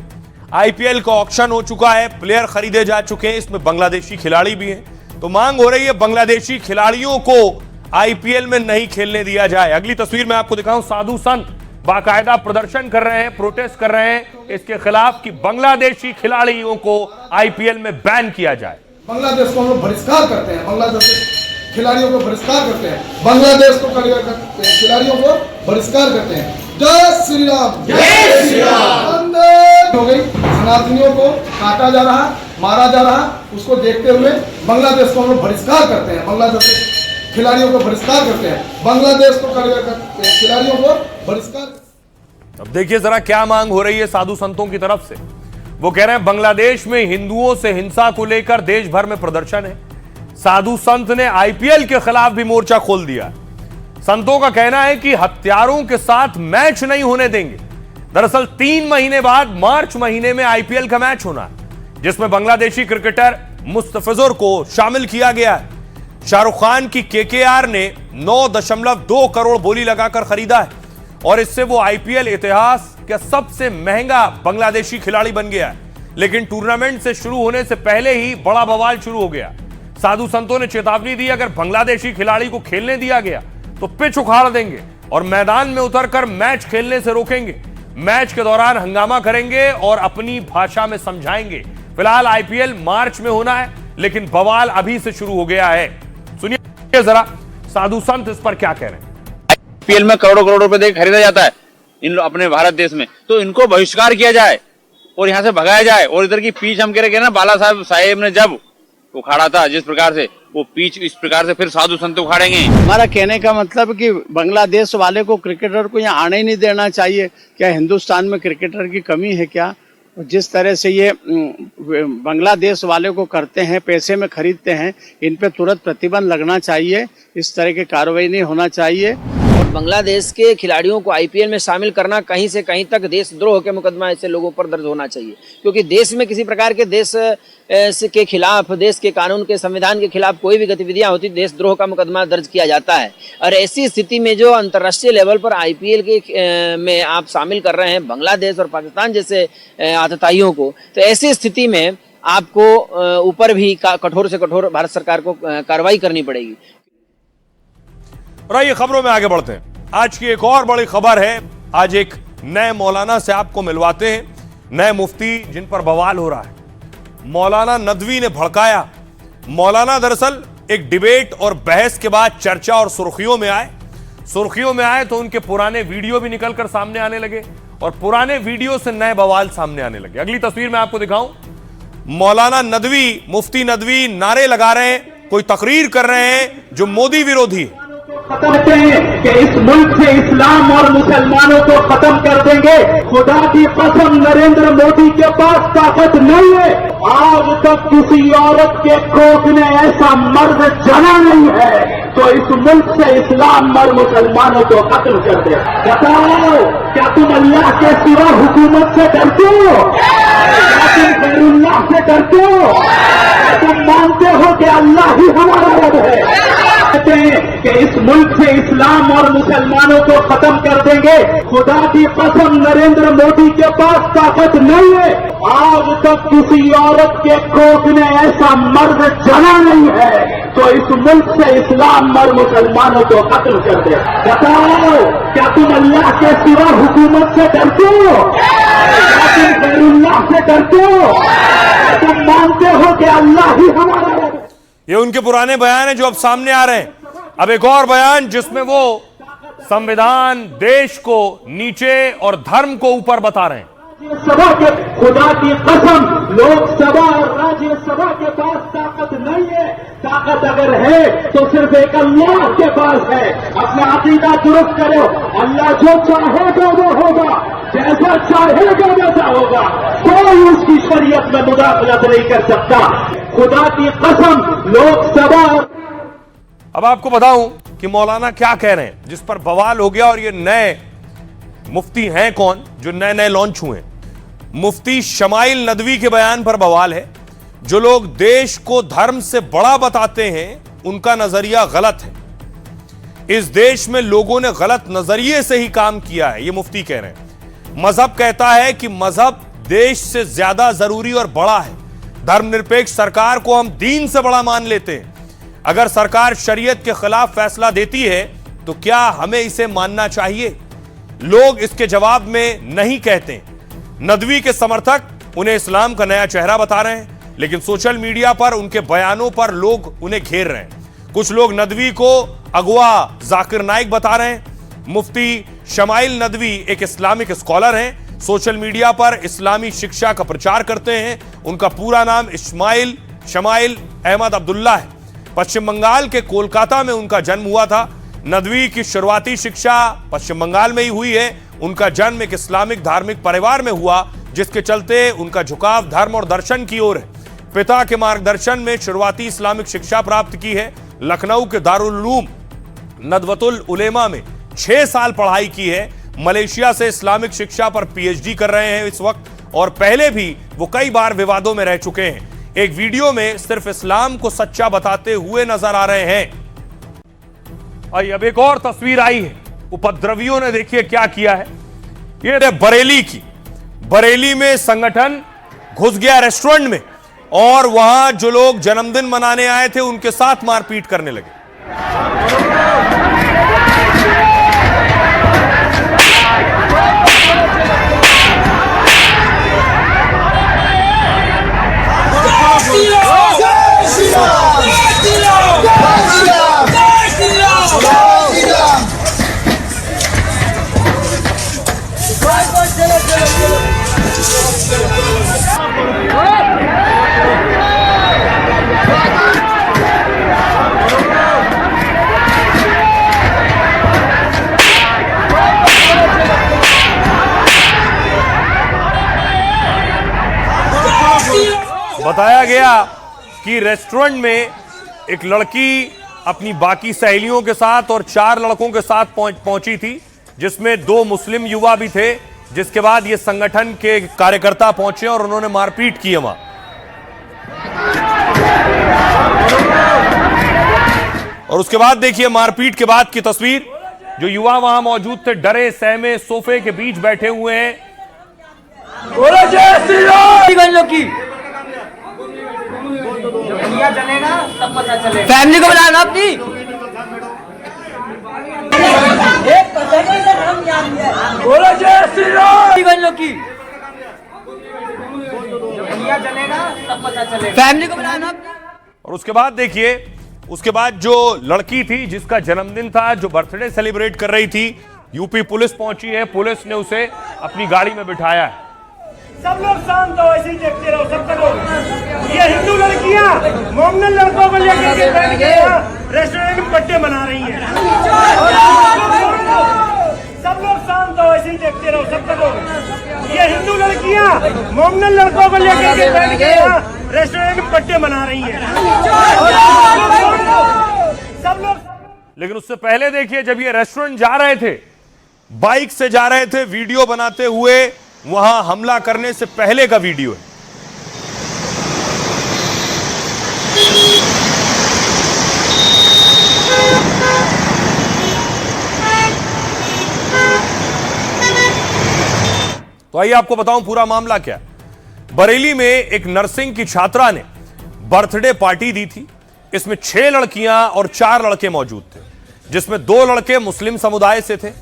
आईपीएल का ऑक्शन हो चुका है, प्लेयर खरीदे जा चुके हैं, इसमें बांग्लादेशी खिलाड़ी भी हैं। तो मांग हो रही है बांग्लादेशी खिलाड़ियों को आईपीएल में नहीं खेलने दिया जाए। अगली तस्वीर में आपको दिखाऊं, साधु संत बाकायदा प्रदर्शन कर रहे हैं, प्रोटेस्ट कर रहे हैं इसके खिलाफ कि बांग्लादेशी खिलाड़ियों को आईपीएल में बैन किया जाए। बांग्लादेश को हम लोग बहिष्कार करते हैं, बांग्लादेश के खिलाड़ियों को बहिष्कार करते हैं, बांग्लादेश को खिलाड़ियों को बहिष्कार करते हैं। जय श्री राम, जय श्री राम। हो गई, सनातनियों को काटा जा रहा, मारा जा रहा, उसको देखते हुए बांग्लादेश को हम लोग बहिष्कार करते हैं, बांग्लादेश के खिलाड़ियों को बहिष्कार करते हैं, बांग्लादेश को खिलाड़ियों को बहिष्कार। अब देखिए जरा क्या मांग हो रही है साधु संतों की तरफ से। वो कह रहे हैं बांग्लादेश में हिंदुओं से हिंसा को लेकर देश भर में प्रदर्शन है। साधु संत ने आईपीएल के खिलाफ भी मोर्चा खोल दिया। संतों का कहना है कि हत्यारों के साथ मैच नहीं होने देंगे। दरअसल 3 महीने बाद मार्च महीने में आईपीएल का मैच होना है, जिसमें बांग्लादेशी क्रिकेटर मुस्तफिजुर को शामिल किया गया है। शाहरुख खान की केकेआर ने 9.2 करोड़ बोली लगाकर खरीदा है और इससे वो आईपीएल इतिहास का सबसे महंगा बांग्लादेशी खिलाड़ी बन गया है। लेकिन टूर्नामेंट से शुरू होने से पहले ही बड़ा बवाल शुरू हो गया। साधु संतों ने चेतावनी दी, अगर बांग्लादेशी खिलाड़ी को खेलने दिया गया तो पिच उखाड़ देंगे और मैदान में उतरकर मैच खेलने से रोकेंगे। मैच के दौरान हंगामा करेंगे और अपनी भाषा में समझाएंगे। फिलहाल आईपीएल मार्च में होना है, लेकिन बवाल अभी से शुरू हो गया है। सुनिए जरा साधु संत इस पर क्या कह रहे हैं। आईपीएल में करोड़ों करोड़ रुपए देकर खरीदा जाता है अपने भारत देश में, तो इनको बहिष्कार किया जाए और यहाँ से भगाया जाए। और इधर की पिच हम कह रहे ना, बाला साहेब ने जब उखाड़ा था जिस प्रकार से, वो पिच इस प्रकार से फिर साधु संत उखाड़ेंगे। हमारा कहने का मतलब कि बांग्लादेश वाले को, क्रिकेटर को यहाँ आने ही नहीं देना चाहिए। क्या हिंदुस्तान में क्रिकेटर की कमी है क्या? जिस तरह से ये बांग्लादेश वाले को करते हैं, पैसे में खरीदते हैं, इन पे तुरंत प्रतिबंध लगना चाहिए। इस तरह की कार्रवाई नहीं होना चाहिए। और बांग्लादेश के खिलाड़ियों को आईपीएल में शामिल करना कहीं से कहीं तक देशद्रोह के मुकदमा ऐसे लोगों पर दर्ज होना चाहिए, क्योंकि देश में किसी प्रकार के देश के खिलाफ, देश के कानून के, संविधान के खिलाफ कोई भी गतिविधियां होती, देशद्रोह का मुकदमा दर्ज किया जाता है। और ऐसी स्थिति में जो अंतर्राष्ट्रीय लेवल पर आईपीएल के में आप शामिल कर रहे हैं बांग्लादेश और पाकिस्तान जैसे आतताइयों को, तो ऐसी स्थिति में आपको ऊपर भी कठोर से कठोर भारत सरकार को कार्रवाई करनी पड़ेगी। और आइए खबरों में आगे बढ़ते हैं। आज की एक और बड़ी खबर है। आज एक नए मौलाना से आपको मिलवाते हैं, नए मुफ्ती जिन पर बवाल हो रहा है। मौलाना नदवी ने भड़काया। मौलाना दरअसल एक डिबेट और बहस के बाद चर्चा और सुर्खियों में आए तो उनके पुराने वीडियो भी निकलकर सामने आने लगे और पुराने वीडियो से नए बवाल सामने आने लगे। अगली तस्वीर में आपको दिखाऊं, मौलाना नदवी, मुफ्ती नदवी नारे लगा रहे हैं, कोई तकरीर कर रहे हैं जो मोदी विरोधी है। कहते हैं कि इस मुल्क से इस्लाम और मुसलमानों को खत्म कर देंगे। खुदा की कसम, नरेंद्र मोदी के पास ताकत नहीं है। आज तक किसी औरत के कोख ने ऐसा मर्द जना नहीं है तो इस मुल्क से इस्लाम और मुसलमानों को खत्म कर दे। बताओ, क्या तुम अल्लाह के सिवा हुकूमत से डरते हो? क्या तुम गैरुल्लाह से डरते हो? क्या तुम मानते हो कि अल्लाह ही हमारा रब है? कहते हैं कि इस मुल्क से इस्लाम और मुसलमानों को खत्म कर देंगे। खुदा की कसम, नरेंद्र मोदी के पास ताकत नहीं है। आज तक किसी औरत के कोख ने ऐसा मर्द जना नहीं है तो इस मुल्क से इस्लाम और मुसलमानों को खत्म कर दे। बताओ, क्या तुम अल्लाह के सिवा हुकूमत से डरते हो? क्या तुम गैरुल्लाह से डरते हो? क्या तुम मानते हो कि अल्लाह ही हमारा रब है? ये उनके पुराने बयान हैं जो अब सामने आ रहे हैं। अब एक और बयान जिसमें वो संविधान, देश को नीचे और धर्म को ऊपर बता रहे हैं। सभा के, खुदा की कसम, लोकसभा और राज्यसभा के पास ताकत नहीं है। ताकत अगर है तो सिर्फ एक अल्लाह के पास है। अपना अकीदा दुरुस्त करो। अल्लाह जो चाहेगा वो होगा, जैसा चाहेगा वैसा होगा। कोई उसकी शरीयत में मुदाखलत नहीं कर सकता। खुदा की कसम लोकसभा। अब आपको बताऊं कि मौलाना क्या कह रहे हैं, जिस पर बवाल हो गया। और ये नए मुफ्ती हैं कौन जो नए नए लॉन्च हुए? मुफ्ती शमाइल नदवी के बयान पर बवाल है। जो लोग देश को धर्म से बड़ा बताते हैं उनका नजरिया गलत है। इस देश में लोगों ने गलत नजरिए से ही काम किया है, ये मुफ्ती कह रहे हैं। मजहब कहता है कि मजहब देश से ज्यादा जरूरी और बड़ा है। धर्मनिरपेक्ष सरकार को हम दीन से बड़ा मान लेते हैं। अगर सरकार शरीयत के खिलाफ फैसला देती है तो क्या हमें इसे मानना चाहिए? लोग इसके जवाब में नहीं कहते। नदवी के समर्थक उन्हें इस्लाम का नया चेहरा बता रहे हैं, लेकिन सोशल मीडिया पर उनके बयानों पर लोग उन्हें घेर रहे हैं। कुछ लोग नदवी को अगवा जाकिर नाइक बता रहे हैं। मुफ्ती शमाइल नदवी एक इस्लामिक स्कॉलर हैं, सोशल मीडिया पर इस्लामी शिक्षा का प्रचार करते हैं। उनका पूरा नाम इस्माइल शमाइल अहमद अब्दुल्ला है। पश्चिम बंगाल के कोलकाता में उनका जन्म हुआ था। नदवी की शुरुआती शिक्षा पश्चिम बंगाल में ही हुई है। उनका जन्म एक इस्लामिक धार्मिक परिवार में हुआ, जिसके चलते उनका झुकाव धर्म और दर्शन की ओर है। पिता के मार्गदर्शन में शुरुआती इस्लामिक शिक्षा प्राप्त की है। लखनऊ के दारुल उलूम नदवतुल उलेमा में 6 साल पढ़ाई की है। मलेशिया से इस्लामिक शिक्षा पर पीएचडी कर रहे हैं इस वक्त, और पहले भी वो कई बार विवादों में रह चुके हैं। एक वीडियो में सिर्फ इस्लाम को सच्चा बताते हुए नजर आ रहे हैं। और अब एक और तस्वीर आई है, उपद्रवियों ने देखिए क्या किया है। ये बरेली की, बरेली में संगठन घुस गया रेस्टोरेंट में और वहां जो लोग जन्मदिन मनाने आए थे उनके साथ मारपीट करने लगे। बताया गया कि रेस्टोरेंट में एक लड़की अपनी बाकी सहेलियों के साथ और 4 लड़कों के साथ पहुंची थी, जिसमें 2 मुस्लिम युवा भी थे। जिसके बाद ये संगठन के कार्यकर्ता पहुंचे और उन्होंने मारपीट की वहां। और उसके बाद देखिए मारपीट के बाद की तस्वीर। जो युवा वहां मौजूद थे डरे सहमे सोफे के बीच बैठे हुए हैं। चलेगा तब पता चलेगा। फैमिली को बुलाना अपनी। बोलो जय श्री राम। चलेगा तब पता चलेगा। फैमिली को बुलाना। और उसके बाद देखिए, उसके बाद जो लड़की थी जिसका जन्मदिन था, जो बर्थडे सेलिब्रेट कर रही थी, यूपी पुलिस पहुंची है। पुलिस ने उसे अपनी गाड़ी में बिठाया है। सब लोग शांत हो, ऐसे ही देखते रहो सब लोग। ये हिंदू लड़कियां मोमडन लड़कों को लेकर के बैठ के रेस्टोरेंट में बर्थडे मना रही हैं। सब लोग शांत हो, ऐसे ही देखते रहो सब लोग। ये हिंदू लड़कियां मोमडन लड़कों को लेकर के बैठ के रेस्टोरेंट में बर्थडे मना रही हैं। सब लोग। लेकिन उससे पहले देखिए, जब ये रेस्टोरेंट जा रहे थे, बाइक से जा रहे थे, वीडियो बनाते हुए, वहां हमला करने से पहले का वीडियो है। तो आइए आपको बताऊं पूरा मामला क्या है। बरेली में एक नर्सिंग की छात्रा ने बर्थडे पार्टी दी थी। इसमें 6 लड़कियां और 4 लड़के मौजूद थे, जिसमें 2 लड़के मुस्लिम समुदाय से थे।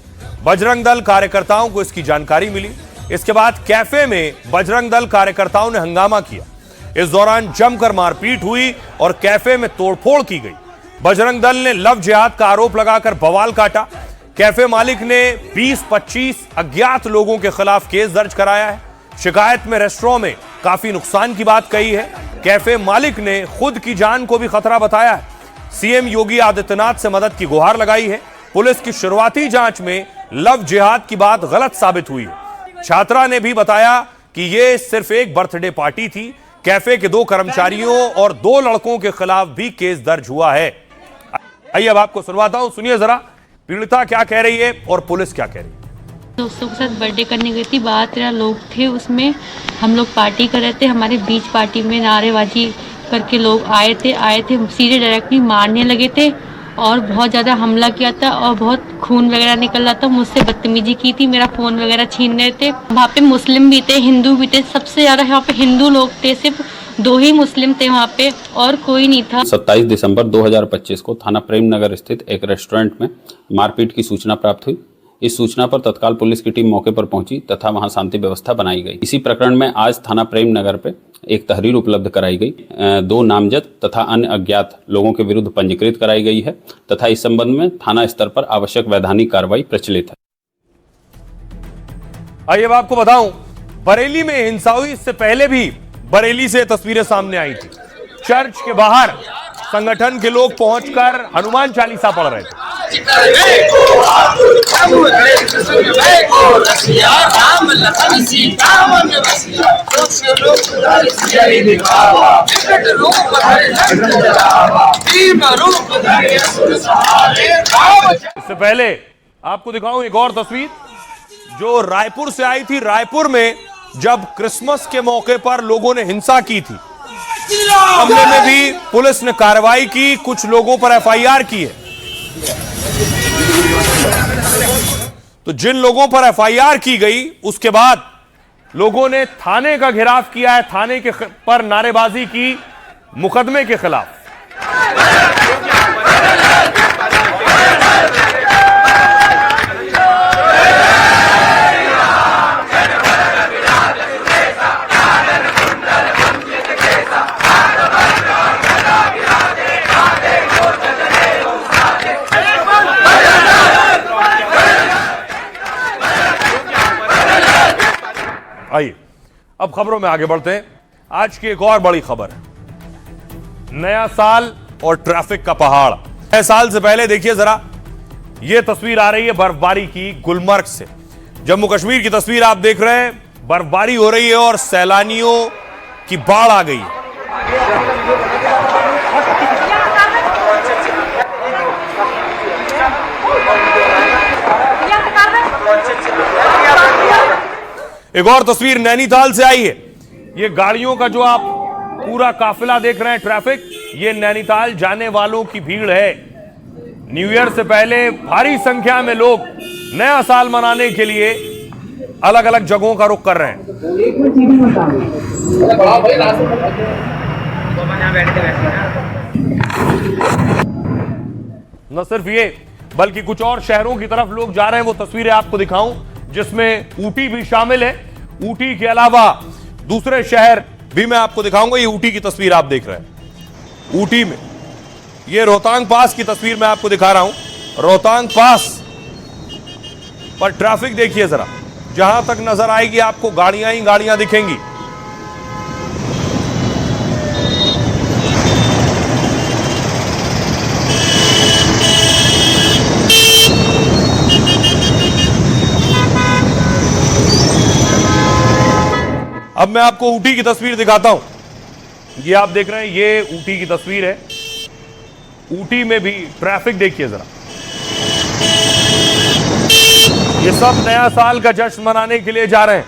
बजरंग दल कार्यकर्ताओं को इसकी जानकारी मिली। इसके बाद कैफे में बजरंग दल कार्यकर्ताओं ने हंगामा किया। इस दौरान जमकर मारपीट हुई और कैफे में तोड़फोड़ की गई। बजरंग दल ने लव जिहाद का आरोप लगाकर बवाल काटा। कैफे मालिक ने 20-25 अज्ञात लोगों के खिलाफ केस दर्ज कराया है। शिकायत में रेस्टोरेंट में काफी नुकसान की बात कही है। कैफे मालिक ने खुद की जान को भी खतरा बताया है। सीएम योगी आदित्यनाथ से मदद की गुहार लगाई है। पुलिस की शुरुआती जांच में लव जिहाद की बात गलत साबित हुई है। छात्रा ने भी बताया कि यह सिर्फ एक बर्थडे पार्टी थी, कैफे के 2 कर्मचारियों और 2 लड़कों के खिलाफ भी केस दर्ज हुआ है। आइए अब आपको सुनवाता हूं, सुनिए जरा पीड़िता क्या कह रही है और पुलिस क्या कह रही है। दोस्तों के साथ बर्थडे करने गई थी, 12-13 लोग थे, उसमें हम लोग पार्टी कर रहे थे। हमारे बीच पार्टी में नारेबाजी करके लोग आए थे सीधे डायरेक्टली मारने लगे थे और बहुत ज़्यादा हमला किया था और बहुत खून वगैरह निकल रहा था। मुझसे बदतमीजी की थी, मेरा फ़ोन वगैरह छीन रहे थे। वहाँ पे मुस्लिम भी थे, हिंदू भी थे, सबसे ज़्यादा यहाँ पे हिंदू लोग थे, सिर्फ 2 ही मुस्लिम थे वहाँ पे और कोई नहीं था। 27 दिसंबर 2025 को थाना प्रेम नगर स्थित एक रेस्टोरेंट में मारपीट की सूचना प्राप्त हुई। इस सूचना पर तत्काल पुलिस की टीम मौके पर पहुंची तथा वहां शांति व्यवस्था बनाई गई। इसी प्रकरण में आज थाना प्रेम नगर पे एक तहरीर उपलब्ध कराई गई। 2 नामजद तथा अन्य अज्ञात लोगों के विरुद्ध पंजीकृत कराई गई है तथा इस संबंध में थाना स्तर पर आवश्यक वैधानिक कार्रवाई प्रचलित है। आइए अब आपको बताऊं, बरेली में हिंसा हुई, इससे पहले भी बरेली से तस्वीरें सामने आई थी। चर्च के बाहर संगठन के लोग पहुंचकर हनुमान चालीसा पढ़ रहे थे। इससे पहले आपको दिखाऊं एक और तस्वीर जो रायपुर से आई थी। रायपुर में जब क्रिसमस के मौके पर लोगों ने हिंसा की थी, मामले में भी पुलिस ने कार्रवाई की, कुछ लोगों पर एफआईआर की है। तो जिन लोगों पर एफआईआर की गई उसके बाद लोगों ने थाने का घेराव किया है, थाने के पर नारेबाजी की मुकदमे के खिलाफ। आइए अब खबरों में आगे बढ़ते हैं। आज की एक और बड़ी खबर है, नया साल और ट्रैफिक का पहाड़। नए साल से पहले देखिए जरा, यह तस्वीर आ रही है बर्फबारी की गुलमर्ग से। जम्मू कश्मीर की तस्वीर आप देख रहे हैं, बर्फबारी हो रही है और सैलानियों की बाढ़ आ गई है। एक और तस्वीर नैनीताल से आई है। ये गाड़ियों का जो आप पूरा काफिला देख रहे हैं, ट्रैफिक, ये नैनीताल जाने वालों की भीड़ है। न्यू ईयर से पहले भारी संख्या में लोग नया साल मनाने के लिए अलग अलग जगहों का रुख कर रहे हैं। न सिर्फ ये बल्कि कुछ और शहरों की तरफ लोग जा रहे हैं। वो तस्वीरें आपको दिखाऊं जिसमें ऊटी भी शामिल है। ऊटी के अलावा दूसरे शहर भी मैं आपको दिखाऊंगा। ये ऊटी की तस्वीर आप देख रहे हैं। ऊटी में ये रोहतांग पास की तस्वीर मैं आपको दिखा रहा हूं। रोहतांग पास पर ट्रैफिक देखिए जरा, जहां तक नजर आएगी आपको गाड़ियां ही गाड़ियां दिखेंगी। अब मैं आपको ऊटी की तस्वीर दिखाता हूं। ये आप देख रहे हैं, ये ऊटी की तस्वीर है। ऊटी में भी ट्रैफिक देखिए जरा। ये सब नया साल का जश्न मनाने के लिए जा रहे हैं।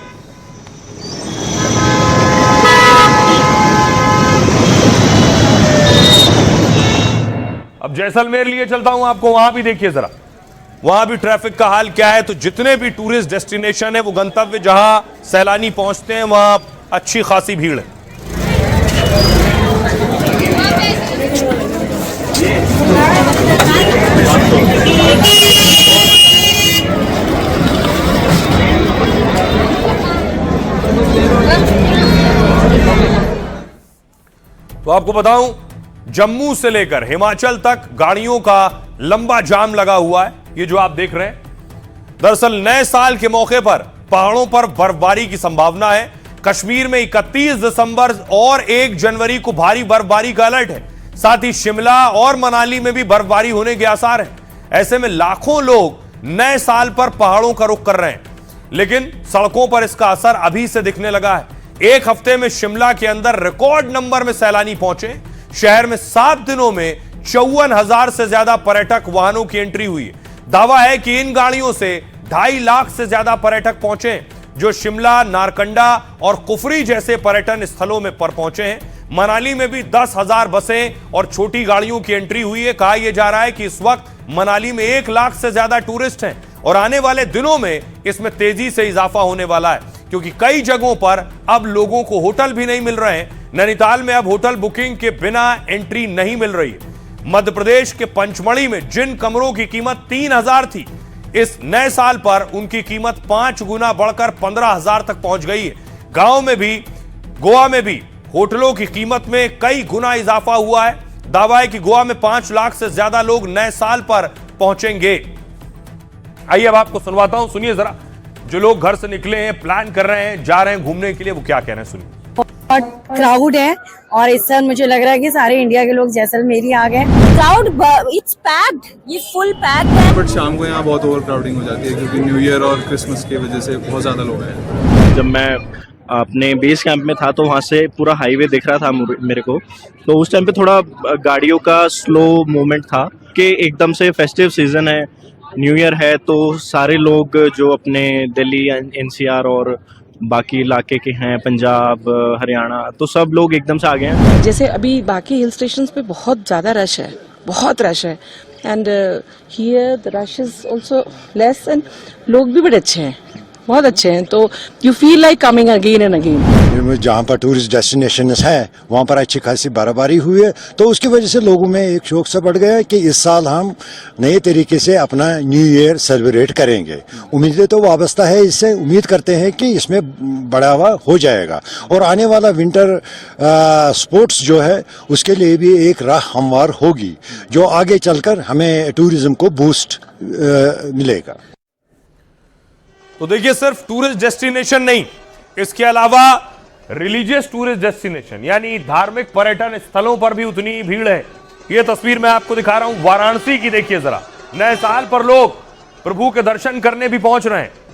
अब जैसलमेर लिए चलता हूं आपको, वहां भी देखिए जरा, वहां भी ट्रैफिक का हाल क्या है। तो जितने भी टूरिस्ट डेस्टिनेशन है, वो गंतव्य जहां सैलानी पहुंचते हैं, वहां अच्छी खासी भीड़ है। तो आपको बताऊं, जम्मू से लेकर हिमाचल तक गाड़ियों का लंबा जाम लगा हुआ है। ये जो आप देख रहे हैं, दरअसल नए साल के मौके पर पहाड़ों पर बर्फबारी की संभावना है। कश्मीर में 31 दिसंबर और 1 जनवरी को भारी बर्फबारी का अलर्ट है। साथ ही शिमला और मनाली में भी बर्फबारी होने के आसार हैं। ऐसे में लाखों लोग नए साल पर पहाड़ों का रुख कर रहे हैं, लेकिन सड़कों पर इसका असर अभी से दिखने लगा है। एक हफ्ते में शिमला के अंदर रिकॉर्ड नंबर में सैलानी पहुंचे। शहर में 7 दिनों में 54,000 से ज्यादा पर्यटक वाहनों की एंट्री हुई है। दावा है कि इन गाड़ियों से 2.5 लाख से ज्यादा पर्यटक पहुंचे, जो शिमला, नारकंडा और कुफरी जैसे पर्यटन स्थलों में पर पहुंचे हैं। मनाली में भी 10,000 बसें और छोटी गाड़ियों की एंट्री हुई है। कहा यह जा रहा है कि इस वक्त मनाली में 1 लाख से ज्यादा टूरिस्ट हैं और आने वाले दिनों में इसमें तेजी से इजाफा होने वाला है, क्योंकि कई जगहों पर अब लोगों को होटल भी नहीं मिल रहे हैं। नैनीताल में अब होटल बुकिंग के बिना एंट्री नहीं मिल रही है। मध्य प्रदेश के पंचमढ़ी में जिन कमरों की कीमत 3,000 थी, इस नए साल पर उनकी कीमत 5 गुना बढ़कर 15,000 तक पहुंच गई है। गांव में भी, गोवा में भी होटलों की कीमत में कई गुना इजाफा हुआ है। दावा है कि गोवा में 5 लाख से ज्यादा लोग नए साल पर पहुंचेंगे। आइए अब आपको सुनवाता हूं, सुनिए जरा। जो लोग घर से निकले हैं, प्लान कर रहे हैं, जा रहे हैं घूमने के लिए, वो क्या कह रहे हैं, सुनिए। बहुत क्राउड है और इस साल मुझे लग रहा है कि सारे इंडिया के लोग जैसलमेर ही आ गए। क्राउड इट्स पैक्ड, ये फुल पैक्ड है। बट शाम को यहाँ बहुत ओवर क्राउडिंग हो जाती है, क्योंकि न्यू ईयर और क्रिसमस की वजह से बहुत ज्यादा लोग हैं। जब मैं अपने बेस कैंप में था तो वहाँ से पूरा हाईवे दिख रहा था मेरे को, तो उस टाइम पे थोड़ा गाड़ियों का स्लो मूवमेंट था कि एकदम से फेस्टिव सीजन है, न्यू ईयर है, तो सारे लोग जो अपने दिल्ली, एनसीआर और बाकी इलाके के हैं, पंजाब, हरियाणा, तो सब लोग एकदम से आ गए हैं। जैसे अभी बाकी हिल स्टेशंस पे बहुत ज़्यादा रश है, बहुत रश है, and here the rush is also less and लोग भी बड़े अच्छे हैं, बहुत अच्छे हैं, तो you feel like coming again and again. जहाँ पर टूरिस्ट डेस्टिनेशन है वहाँ पर अच्छी खासी बर्फबारी हुई है, तो उसकी वजह से लोगों में एक शौक सा बढ़ गया है कि इस साल हम नए तरीके से अपना न्यू ईयर सेलिब्रेट करेंगे। उम्मीदें तो वाबस्ता है इससे, उम्मीद करते हैं कि इसमें बढ़ावा हो जाएगा और आने वाला विंटर स्पोर्ट्स जो है उसके लिए भी एक राह हमवार होगी, जो आगे चलकर हमें टूरिज्म को बूस्ट मिलेगा। तो देखिए, सिर्फ टूरिस्ट डेस्टिनेशन नहीं, इसके अलावा रिलीजियस टूरिस्ट डेस्टिनेशन यानी धार्मिक पर्यटन स्थलों पर भी उतनी ही भीड़ है। यह तस्वीर मैं आपको दिखा रहा हूं वाराणसी की। देखिए जरा, नए साल पर लोग प्रभु के दर्शन करने भी पहुंच रहे हैं।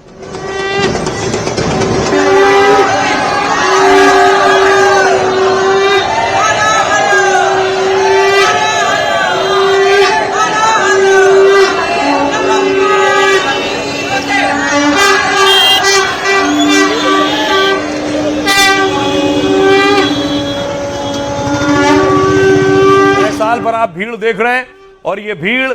पर आप भीड़ देख रहे हैं और ये भीड़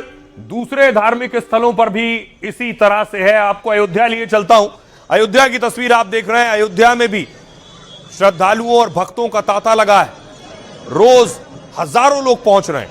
दूसरे धार्मिक स्थलों पर भी इसी तरह से है। आपको अयोध्या लिए चलता हूं। अयोध्या की तस्वीर आप देख रहे हैं। अयोध्या में भी श्रद्धालुओं और भक्तों का तांता लगा है। रोज हजारों लोग पहुंच रहे हैं।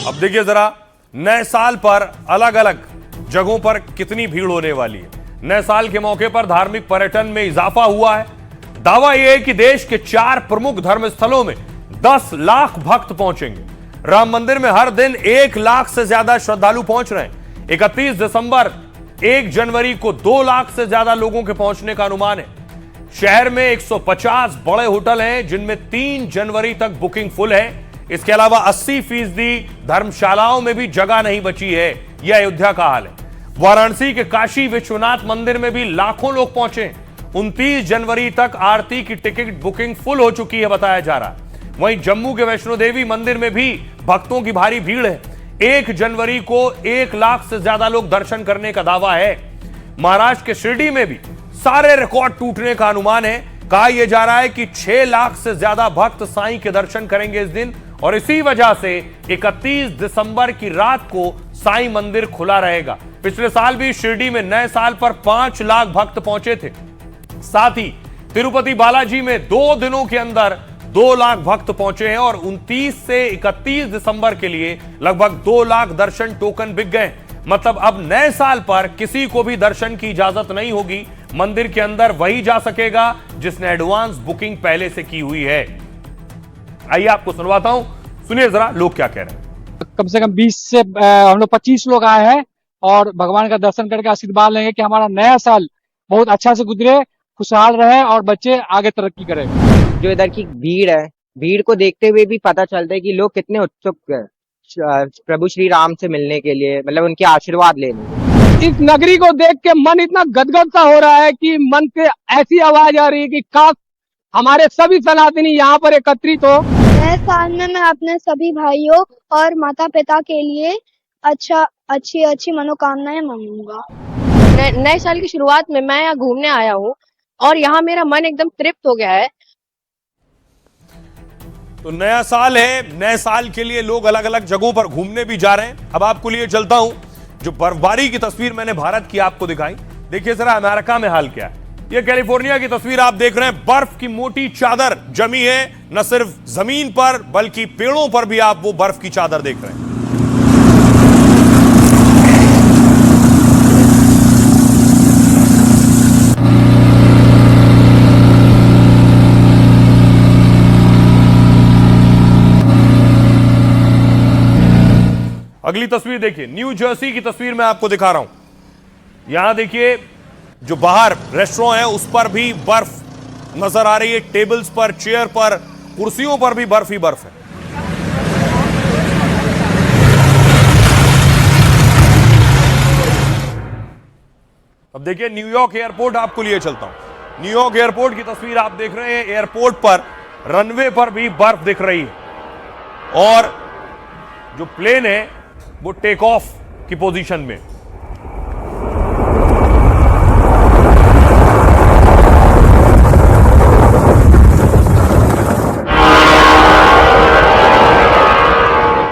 अब देखिए जरा, नए साल पर अलग अलग जगहों पर कितनी भीड़ होने वाली है। नए साल के मौके पर धार्मिक पर्यटन में इजाफा हुआ है। दावा यह है कि देश के 4 प्रमुख धर्म स्थलों में 10 लाख भक्त पहुंचेंगे। राम मंदिर में हर दिन 1 लाख से ज्यादा श्रद्धालु पहुंच रहे हैं। 31 दिसंबर 1 जनवरी को 2 लाख से ज्यादा लोगों के पहुंचने का अनुमान है। शहर में 150 बड़े होटल हैं, जिनमें 3 जनवरी तक बुकिंग फुल है। इसके अलावा 80% धर्मशालाओं में भी जगह नहीं बची है। यह अयोध्या का हाल है। वाराणसी के काशी विश्वनाथ मंदिर में भी लाखों लोग पहुंचे। 29 जनवरी तक आरती की टिकट बुकिंग फुल हो चुकी है, बताया जा रहा है। वहीं जम्मू के वैष्णो देवी मंदिर में भी भक्तों की भारी भीड़ है। 1 जनवरी को 1 लाख से ज्यादा लोग दर्शन करने का दावा है। महाराष्ट्र के शिरडी में भी सारे रिकॉर्ड टूटने का अनुमान है। कहा यह जा रहा है कि 6 लाख से ज्यादा भक्त साईं के दर्शन करेंगे इस दिन, और इसी वजह से 31 दिसंबर की रात को साईं मंदिर खुला रहेगा। पिछले साल भी शिरडी में नए साल पर 5 लाख भक्त पहुंचे थे। साथ ही तिरुपति बालाजी में 2 दिनों के अंदर 2 लाख भक्त पहुंचे हैं और 29 से 31 दिसंबर के लिए लगभग 2 लाख दर्शन टोकन बिक गए। मतलब अब नए साल पर किसी को भी दर्शन की इजाजत नहीं होगी। मंदिर के अंदर वही जा सकेगा जिसने एडवांस बुकिंग पहले से की हुई है। आइए आपको सुनवाता हूं, सुनिए जरा लोग क्या कह रहे हैं। कम से कम 20 से हम लोग 25 लोग आए हैं और भगवान का दर्शन करके आशीर्वाद लेंगे कि हमारा नया साल बहुत अच्छा से गुजरे, खुशहाल रहे और बच्चे आगे तरक्की करें। जो इधर की भीड़ है भीड़ को देखते हुए भी पता चलता है कि लोग कितने उत्सुक है प्रभु श्री राम से मिलने के लिए, मतलब उनके आशीर्वाद लेने। इस नगरी को देख के मन इतना गदगद सा हो रहा है कि मन से ऐसी आवाज आ रही है कि काश हमारे सभी सनातनी यहाँ पर एकत्रित हो। नए साल में मैं अपने सभी भाइयों और माता पिता के लिए अच्छी मनोकामनाएं मांगूंगा। नए साल की शुरुआत में मैं यहाँ घूमने आया हूँ और यहाँ मेरा मन एकदम तृप्त हो गया है। तो नया साल है, नए साल के लिए लोग अलग अलग जगहों पर घूमने भी जा रहे हैं। अब आपको लिए चलता हूं, जो बर्फबारी की तस्वीर मैंने भारत की आपको दिखाई, देखिए जरा अमेरिका में हाल क्या है। ये कैलिफोर्निया की तस्वीर आप देख रहे हैं, बर्फ की मोटी चादर जमी है, न सिर्फ जमीन पर बल्कि पेड़ों पर भी आप वो बर्फ की चादर देख रहे हैं। अगली तस्वीर देखिए, न्यू जर्सी की तस्वीर मैं आपको दिखा रहा हूं। यहां देखिए जो बाहर रेस्टोरेंट है उस पर भी बर्फ नजर आ रही है, टेबल्स पर, चेयर पर, कुर्सियों पर भी बर्फ ही बर्फ है। अब देखिए न्यूयॉर्क एयरपोर्ट आपको लिए चलता हूं। न्यूयॉर्क एयरपोर्ट की तस्वीर आप देख रहे हैं, एयरपोर्ट पर रनवे पर भी बर्फ दिख रही है और जो प्लेन है वो टेक ऑफ की पोजीशन में।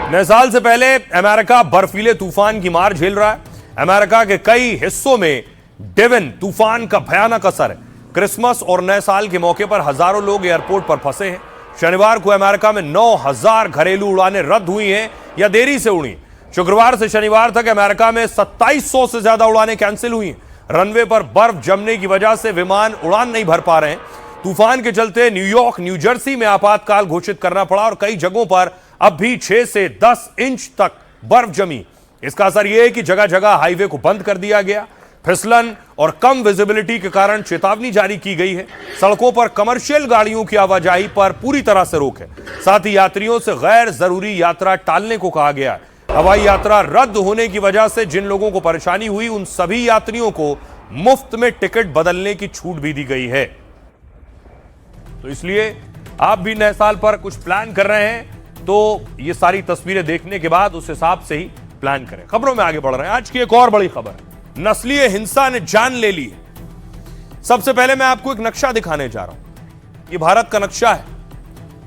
नए साल से पहले अमेरिका बर्फीले तूफान की मार झेल रहा है। अमेरिका के कई हिस्सों में डेविन तूफान का भयानक असर है। क्रिसमस और नए साल के मौके पर हजारों लोग एयरपोर्ट पर फंसे हैं। शनिवार को अमेरिका में 9000 घरेलू उड़ानें रद्द हुई हैं या देरी से उड़ी। शुक्रवार से शनिवार तक अमेरिका में 2700 से ज्यादा उड़ानें कैंसिल हुई हैं। रनवे पर बर्फ जमने की वजह से विमान उड़ान नहीं भर पा रहे हैं। तूफान के चलते न्यूयॉर्क, न्यू जर्सी में आपातकाल घोषित करना पड़ा और कई जगहों पर अब भी 6 से 10 इंच तक बर्फ जमी। इसका असर यह है कि जगह जगह हाईवे को बंद कर दिया गया। फिसलन और कम विजिबिलिटी के कारण चेतावनी जारी की गई है। सड़कों पर कमर्शियल गाड़ियों की आवाजाही पर पूरी तरह से रोक है। साथ ही यात्रियों से गैर जरूरी यात्रा टालने को कहा गया है। हवाई यात्रा रद्द होने की वजह से जिन लोगों को परेशानी हुई उन सभी यात्रियों को मुफ्त में टिकट बदलने की छूट भी दी गई है। तो इसलिए आप भी नए साल पर कुछ प्लान कर रहे हैं तो ये सारी तस्वीरें देखने के बाद उस हिसाब से ही प्लान करें। खबरों में आगे बढ़ रहे हैं। आज की एक और बड़ी खबर है, नस्लीय हिंसा ने जान ले ली है। सबसे पहले मैं आपको एक नक्शा दिखाने जा रहा हूं। ये भारत का नक्शा है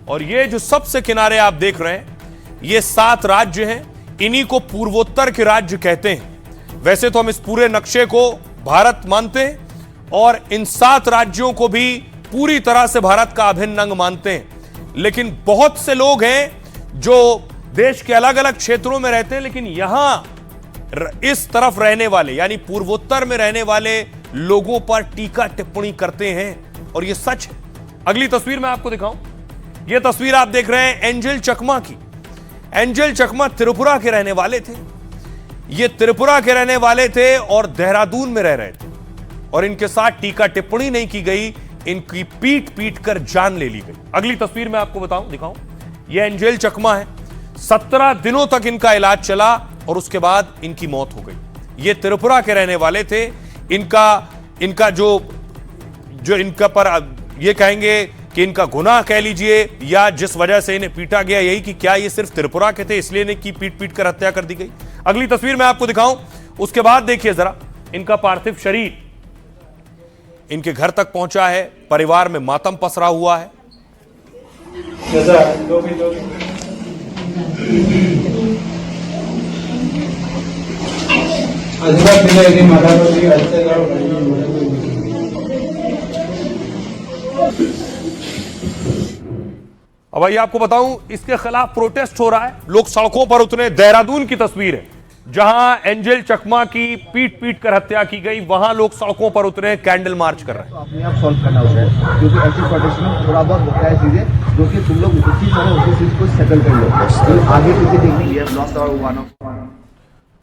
और ये जो सबसे किनारे आप देख रहे हैं ये 7 राज्य हैं। इन्हीं को पूर्वोत्तर के राज्य कहते हैं। वैसे तो हम इस पूरे नक्शे को भारत मानते हैं और इन 7 राज्यों को भी पूरी तरह से भारत का अभिन्न अंग मानते हैं, लेकिन बहुत से लोग हैं जो देश के अलग अलग क्षेत्रों में रहते हैं लेकिन यहां इस तरफ रहने वाले यानी पूर्वोत्तर में रहने वाले लोगों पर टीका टिप्पणी करते हैं और यह सच है। अगली तस्वीर मैं आपको दिखाऊं। यह तस्वीर आप देख रहे हैं एंजल चकमा की। एंजल चकमा त्रिपुरा के रहने वाले थे। ये त्रिपुरा के रहने वाले थे और देहरादून में रह रहे थे और इनके साथ टीका टिप्पणी नहीं की गई, इनकी पीट पीट कर जान ले ली गई। अगली तस्वीर मैं आपको दिखाऊं। यह एंजल चकमा है। 17 दिनों तक इनका इलाज चला और उसके बाद इनकी मौत हो गई। ये त्रिपुरा के रहने वाले थे। इनका जो इनका पर ये कहेंगे कि इनका गुनाह कह लीजिए या जिस वजह से इन्हें पीटा गया यही कि क्या ये सिर्फ त्रिपुरा के थे इसलिए इन्हें की पीट पीट कर हत्या कर दी गई। अगली तस्वीर मैं आपको दिखाऊं। उसके बाद देखिए जरा इनका पार्थिव शरीर इनके घर तक पहुंचा है। परिवार में मातम पसरा हुआ है। अब आइए आपको बताऊं, इसके खिलाफ प्रोटेस्ट हो रहा है, लोग सड़कों पर उतरे। देहरादून की तस्वीर है जहां एंजल चकमा की पीट पीट कर हत्या की गई, वहां लोग सड़कों पर उतरे, कैंडल मार्च कर रहे हैं। अपने आप सॉल्व करना होता है क्योंकि एंटी प्रोटेक्शन में थोड़ा बहुत होता है चीजें जो कि तुम लोग उसी तरह उसी चीज को सेटल कर लो। तो आगे पीछे देखने ये लॉस्ट और वन ऑफ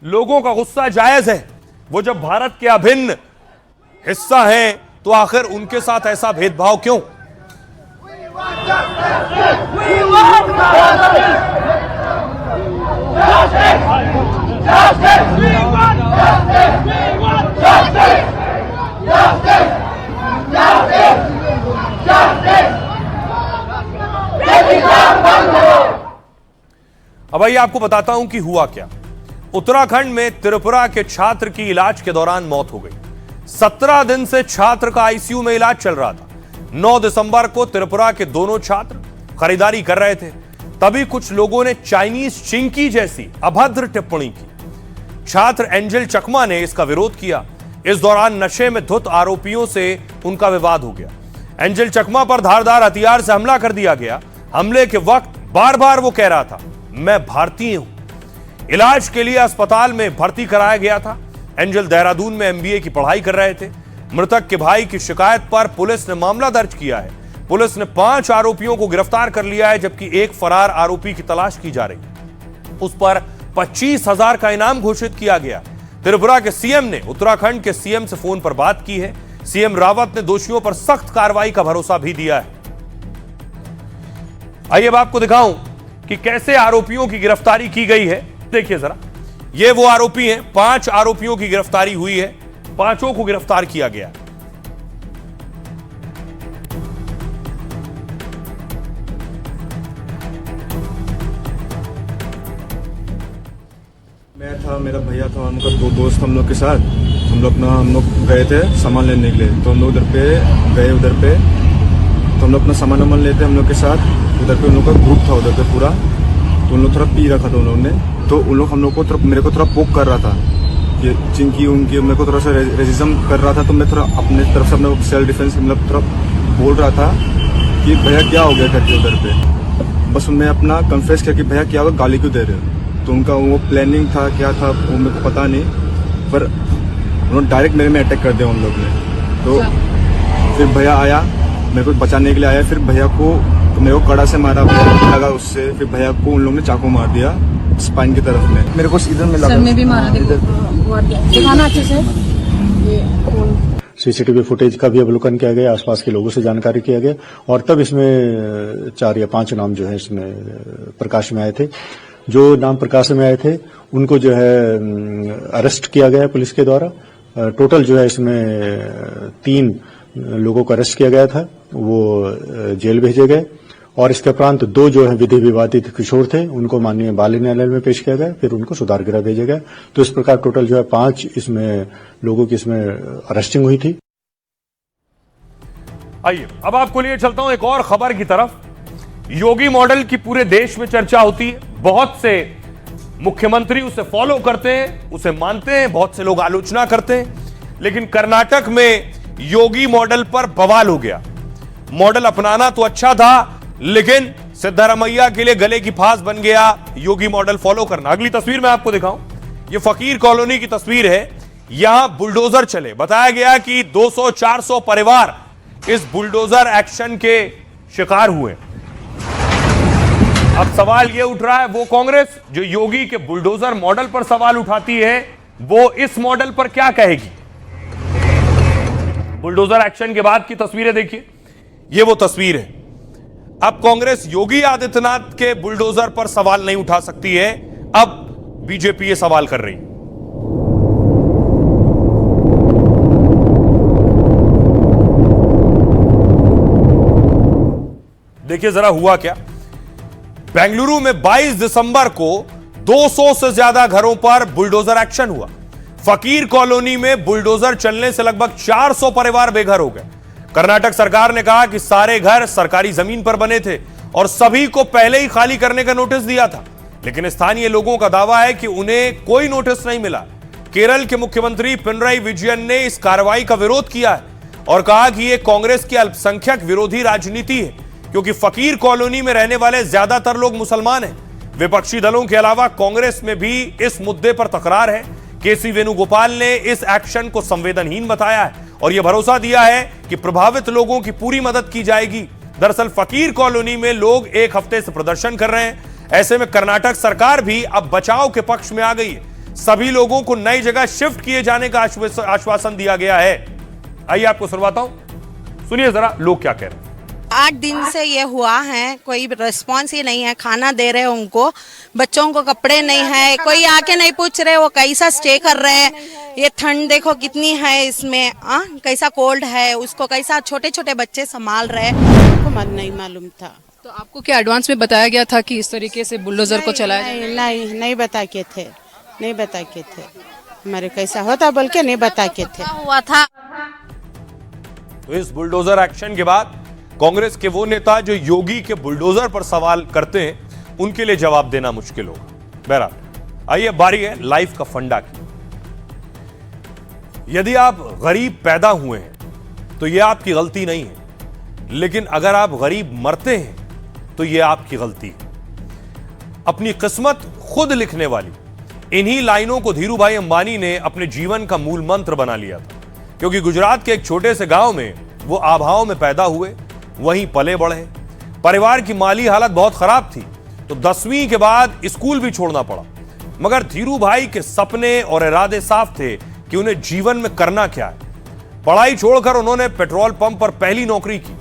लोगों का गुस्सा जायज है। वो जब भारत के अभिन्न हिस्सा है तो आखिर उनके साथ ऐसा भेदभाव क्यों? अब आइए आपको बताता हूं कि हुआ क्या। उत्तराखंड में त्रिपुरा के छात्र की इलाज के दौरान मौत हो गई। 17 दिन से छात्र का आईसीयू में इलाज चल रहा था। 9 दिसंबर को त्रिपुरा के दोनों छात्र खरीदारी कर रहे थे, तभी कुछ लोगों ने चाइनीज चिंकी जैसी अभद्र टिप्पणी की। छात्र एंजल चकमा ने इसका विरोध किया। इस दौरान नशे में धुत आरोपियों से उनका विवाद हो गया। एंजल चकमा पर धारदार हथियार से हमला कर दिया गया। हमले के वक्त बार बार वो कह रहा था, मैं भारतीय हूं। इलाज के लिए अस्पताल में भर्ती कराया गया था। एंजल देहरादून में एमबीए की पढ़ाई कर रहे थे। मृतक के भाई की शिकायत पर पुलिस ने मामला दर्ज किया है। पुलिस ने 5 आरोपियों को गिरफ्तार कर लिया है, जबकि एक फरार आरोपी की तलाश की जा रही है। उस पर 25,000 का इनाम घोषित किया गया। त्रिपुरा के सीएम ने उत्तराखंड के सीएम से फोन पर बात की है। सीएम रावत ने दोषियों पर सख्त कार्रवाई का भरोसा भी दिया है। आइए अब आपको दिखाऊं कि कैसे आरोपियों की गिरफ्तारी की गई है। देखिए जरा, ये वो आरोपी हैं। 5 आरोपियों की गिरफ्तारी हुई है। 5 को गिरफ्तार किया गया। मैं था, मेरा भैया था, उनका 2 दोस्त हम लोग के साथ। हम लोग गए थे सामान लेने के लिए। तो हम लोग उधर पे गए, तो हम लोग अपना सामान वामान लेते हम लोग के साथ। उधर पे उन लोग का ग्रुप था उधर पे पूरा। तो उन लोग थोड़ा पी रखा था उन लोगों ने। तो उन लोग हम लोग को मेरे को थोड़ा पोक कर रहा था कि चिंकी उनकी, मेरे को थोड़ा सा रेसिज्म कर रहा था। तो मैं थोड़ा अपने तरफ से अपना सेल्फ डिफेंस मतलब थोड़ा बोल रहा था कि भैया क्या हो गया करके उधर पे। बस मैं अपना कन्फेस किया कि भैया क्या हुआ, गाली क्यों दे रहे हो। तो उनका वो प्लानिंग था, क्या था वो मेरे को पता नहीं, पर उन्होंने डायरेक्ट मेरे में अटैक कर दिया उन लोग ने। तो फिर भैया आया, मेरे को बचाने के लिए आया। फिर भैया को मेरे को कड़ा से मारा, लगा उससे। फिर भैया को उन लोगों ने चाकू मार दिया स्पाइन की तरफ में। मेरे को इधर में लगा, सर में भी मारा। दिखाना अच्छे से। सीसीटीवी फुटेज का भी अवलोकन किया गया, आसपास के लोगों से जानकारी किया गया, और तब इसमें 4 या 5 नाम जो है इसमें प्रकाश में आए थे। जो नाम प्रकाश में आए थे उनको जो है अरेस्ट किया गया पुलिस के द्वारा। टोटल जो है इसमें 3 लोगों को अरेस्ट किया गया था, वो जेल भेजे गए। और इसके उपरांत 2 जो है विधि विवादित किशोर थे, उनको माननीय बाल न्यायालय में पेश किया गया, फिर उनको सुधार गृह भेजा गया। तो इस प्रकार टोटल जो है 5 इसमें लोगों की इसमें अरेस्टिंग हुई थी। आइए अब आपको लिए चलता हूं एक और खबर की तरफ। योगी मॉडल की पूरे देश में चर्चा होती है। बहुत से मुख्यमंत्री उसे फॉलो करते हैं, उसे मानते हैं, बहुत से लोग आलोचना करते हैं। लेकिन कर्नाटक में योगी मॉडल पर बवाल हो गया। मॉडल अपनाना तो अच्छा था, लेकिन सिद्धारमैया के लिए गले की फांस बन गया योगी मॉडल फॉलो करना। अगली तस्वीर मैं आपको दिखाऊं, यह फकीर कॉलोनी की तस्वीर है। यहां बुलडोजर चले। बताया गया कि 200-400 परिवार इस बुलडोजर एक्शन के शिकार हुए। अब सवाल यह उठ रहा है, वो कांग्रेस जो योगी के बुलडोजर मॉडल पर सवाल उठाती है, वो इस मॉडल पर क्या कहेगी। बुलडोजर एक्शन के बाद की तस्वीरें देखिए, ये वो तस्वीर है। अब कांग्रेस योगी आदित्यनाथ के बुलडोजर पर सवाल नहीं उठा सकती है, अब बीजेपी ये सवाल कर रही है। देखिए जरा हुआ क्या। बेंगलुरु में 22 दिसंबर को 200 से ज्यादा घरों पर बुलडोजर एक्शन हुआ। फकीर कॉलोनी में बुलडोजर चलने से लगभग 400 परिवार बेघर हो गए। कर्नाटक सरकार ने कहा कि सारे घर सरकारी जमीन पर बने थे और सभी को पहले ही खाली करने का नोटिस दिया था, लेकिन स्थानीय लोगों का दावा है कि उन्हें कोई नोटिस नहीं मिला। केरल के मुख्यमंत्री पिनराई विजयन ने इस कार्रवाई का विरोध किया है और कहा कि यह कांग्रेस की अल्पसंख्यक विरोधी राजनीति है, क्योंकि फकीर कॉलोनी में रहने वाले ज्यादातर लोग मुसलमान हैं। विपक्षी दलों के अलावा कांग्रेस में भी इस मुद्दे पर तकरार है। केसी वेणुगोपाल ने इस एक्शन को संवेदनहीन बताया है और यह भरोसा दिया है कि प्रभावित लोगों की पूरी मदद की जाएगी। दरअसल फकीर कॉलोनी में लोग 1 हफ्ते से प्रदर्शन कर रहे हैं। ऐसे में कर्नाटक सरकार भी अब बचाव के पक्ष में आ गई है। सभी लोगों को नई जगह शिफ्ट किए जाने का आश्वासन दिया गया है। आइए आपको सुनवाता हूं, सुनिए जरा लोग क्या कह रहे हैं। 8 दिन से ये हुआ है, कोई रिस्पॉन्स ही नहीं है। खाना दे रहे उनको, बच्चों को कपड़े नहीं है, कोई आके नहीं पूछ रहे वो कैसा स्टे कर रहे हैं। ये ठंड देखो कितनी है इसमें, कैसा कोल्ड है, उसको कैसा छोटे छोटे बच्चे संभाल रहे हैं। हमको नहीं मालूम था। तो आपको क्या एडवांस में बताया गया था कि इस तरीके से बुलडोजर को चलाया जाए? नहीं बता के थे, नहीं बता के थे हमारे कैसा होता बोल के नहीं बता के थे। हुआ था। तो इस बुलडोजर एक्शन के बाद कांग्रेस के वो नेता जो योगी के बुलडोजर पर सवाल करते हैं, उनके लिए जवाब देना मुश्किल होगा। बहरहाल, आइए बारी है लाइफ का फंडा की। यदि आप गरीब पैदा हुए हैं तो यह आपकी गलती नहीं है, लेकिन अगर आप गरीब मरते हैं तो यह आपकी गलती है। अपनी किस्मत खुद लिखने वाली इन्हीं लाइनों को धीरू भाई अंबानी ने अपने जीवन का मूल मंत्र बना लिया था, क्योंकि गुजरात के एक छोटे से गांव में वो आभाओं में पैदा हुए, वहीं पले बढ़े। परिवार की माली हालत बहुत खराब थी, तो 10वीं के बाद स्कूल भी छोड़ना पड़ा। मगर धीरू भाई के सपने और इरादे साफ थे कि उन्हें जीवन में करना क्या है। पढ़ाई छोड़कर उन्होंने पेट्रोल पंप पर पहली नौकरी की,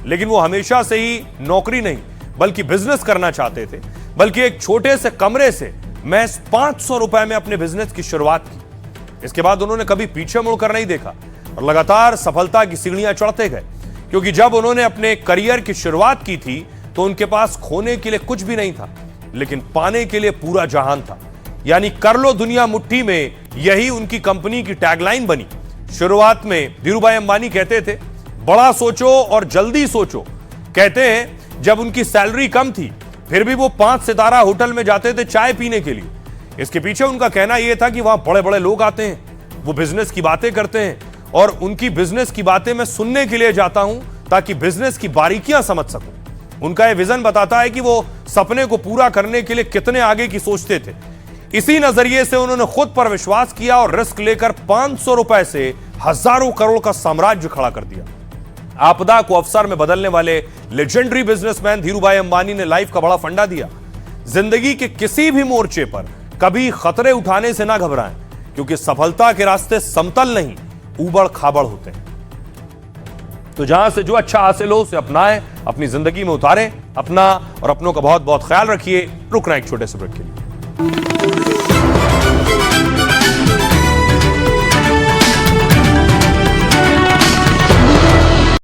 लेकिन वो हमेशा से ही नौकरी नहीं बल्कि बिजनेस करना चाहते थे। बल्कि एक छोटे से कमरे से महज 500 रुपए में अपने बिजनेस की शुरुआत की। इसके बाद उन्होंने कभी पीछे मुड़कर नहीं देखा और लगातार सफलता की सीढ़ियां चढ़ते गए, क्योंकि जब उन्होंने अपने करियर की शुरुआत की थी तो उनके पास खोने के लिए कुछ भी नहीं था, लेकिन पाने के लिए पूरा जहान था। यानी कर लो दुनिया मुट्ठी में, यही उनकी कंपनी की टैगलाइन बनी। शुरुआत में धीरूभाई अंबानी कहते थे, बड़ा सोचो और जल्दी सोचो। कहते हैं जब उनकी सैलरी कम थी फिर भी वो 5 सितारा होटल में जाते थे चाय पीने के लिए। इसके पीछे उनका कहना यह था कि वहां बड़े बड़े लोग आते हैं, वो बिजनेस की बातें करते हैं, और उनकी बिजनेस की बातें मैं सुनने के लिए जाता हूं ताकि बिजनेस की बारीकियां समझ सकूं। उनका यह विजन बताता है कि वो सपने को पूरा करने के लिए कितने आगे की सोचते थे। इसी नजरिए से उन्होंने खुद पर विश्वास किया और रिस्क लेकर 500 रुपए से हजारों करोड़ का साम्राज्य खड़ा कर दिया। आपदा को अवसर में बदलने वाले लेजेंडरी बिजनेसमैन धीरूभाई अंबानी ने लाइफ का बड़ा फंडा दिया। जिंदगी के किसी भी मोर्चे पर कभी खतरे उठाने से ना घबराएं, क्योंकि सफलता के रास्ते समतल नहीं, ऊबड़ खाबड़ होते हैं। तो जहां से जो अच्छा हासिल हो उसे अपनाएं, अपनी जिंदगी में उतारें। अपना और अपनों का बहुत बहुत ख्याल रखिए। रुकना एक छोटे से ब्रेक के लिए।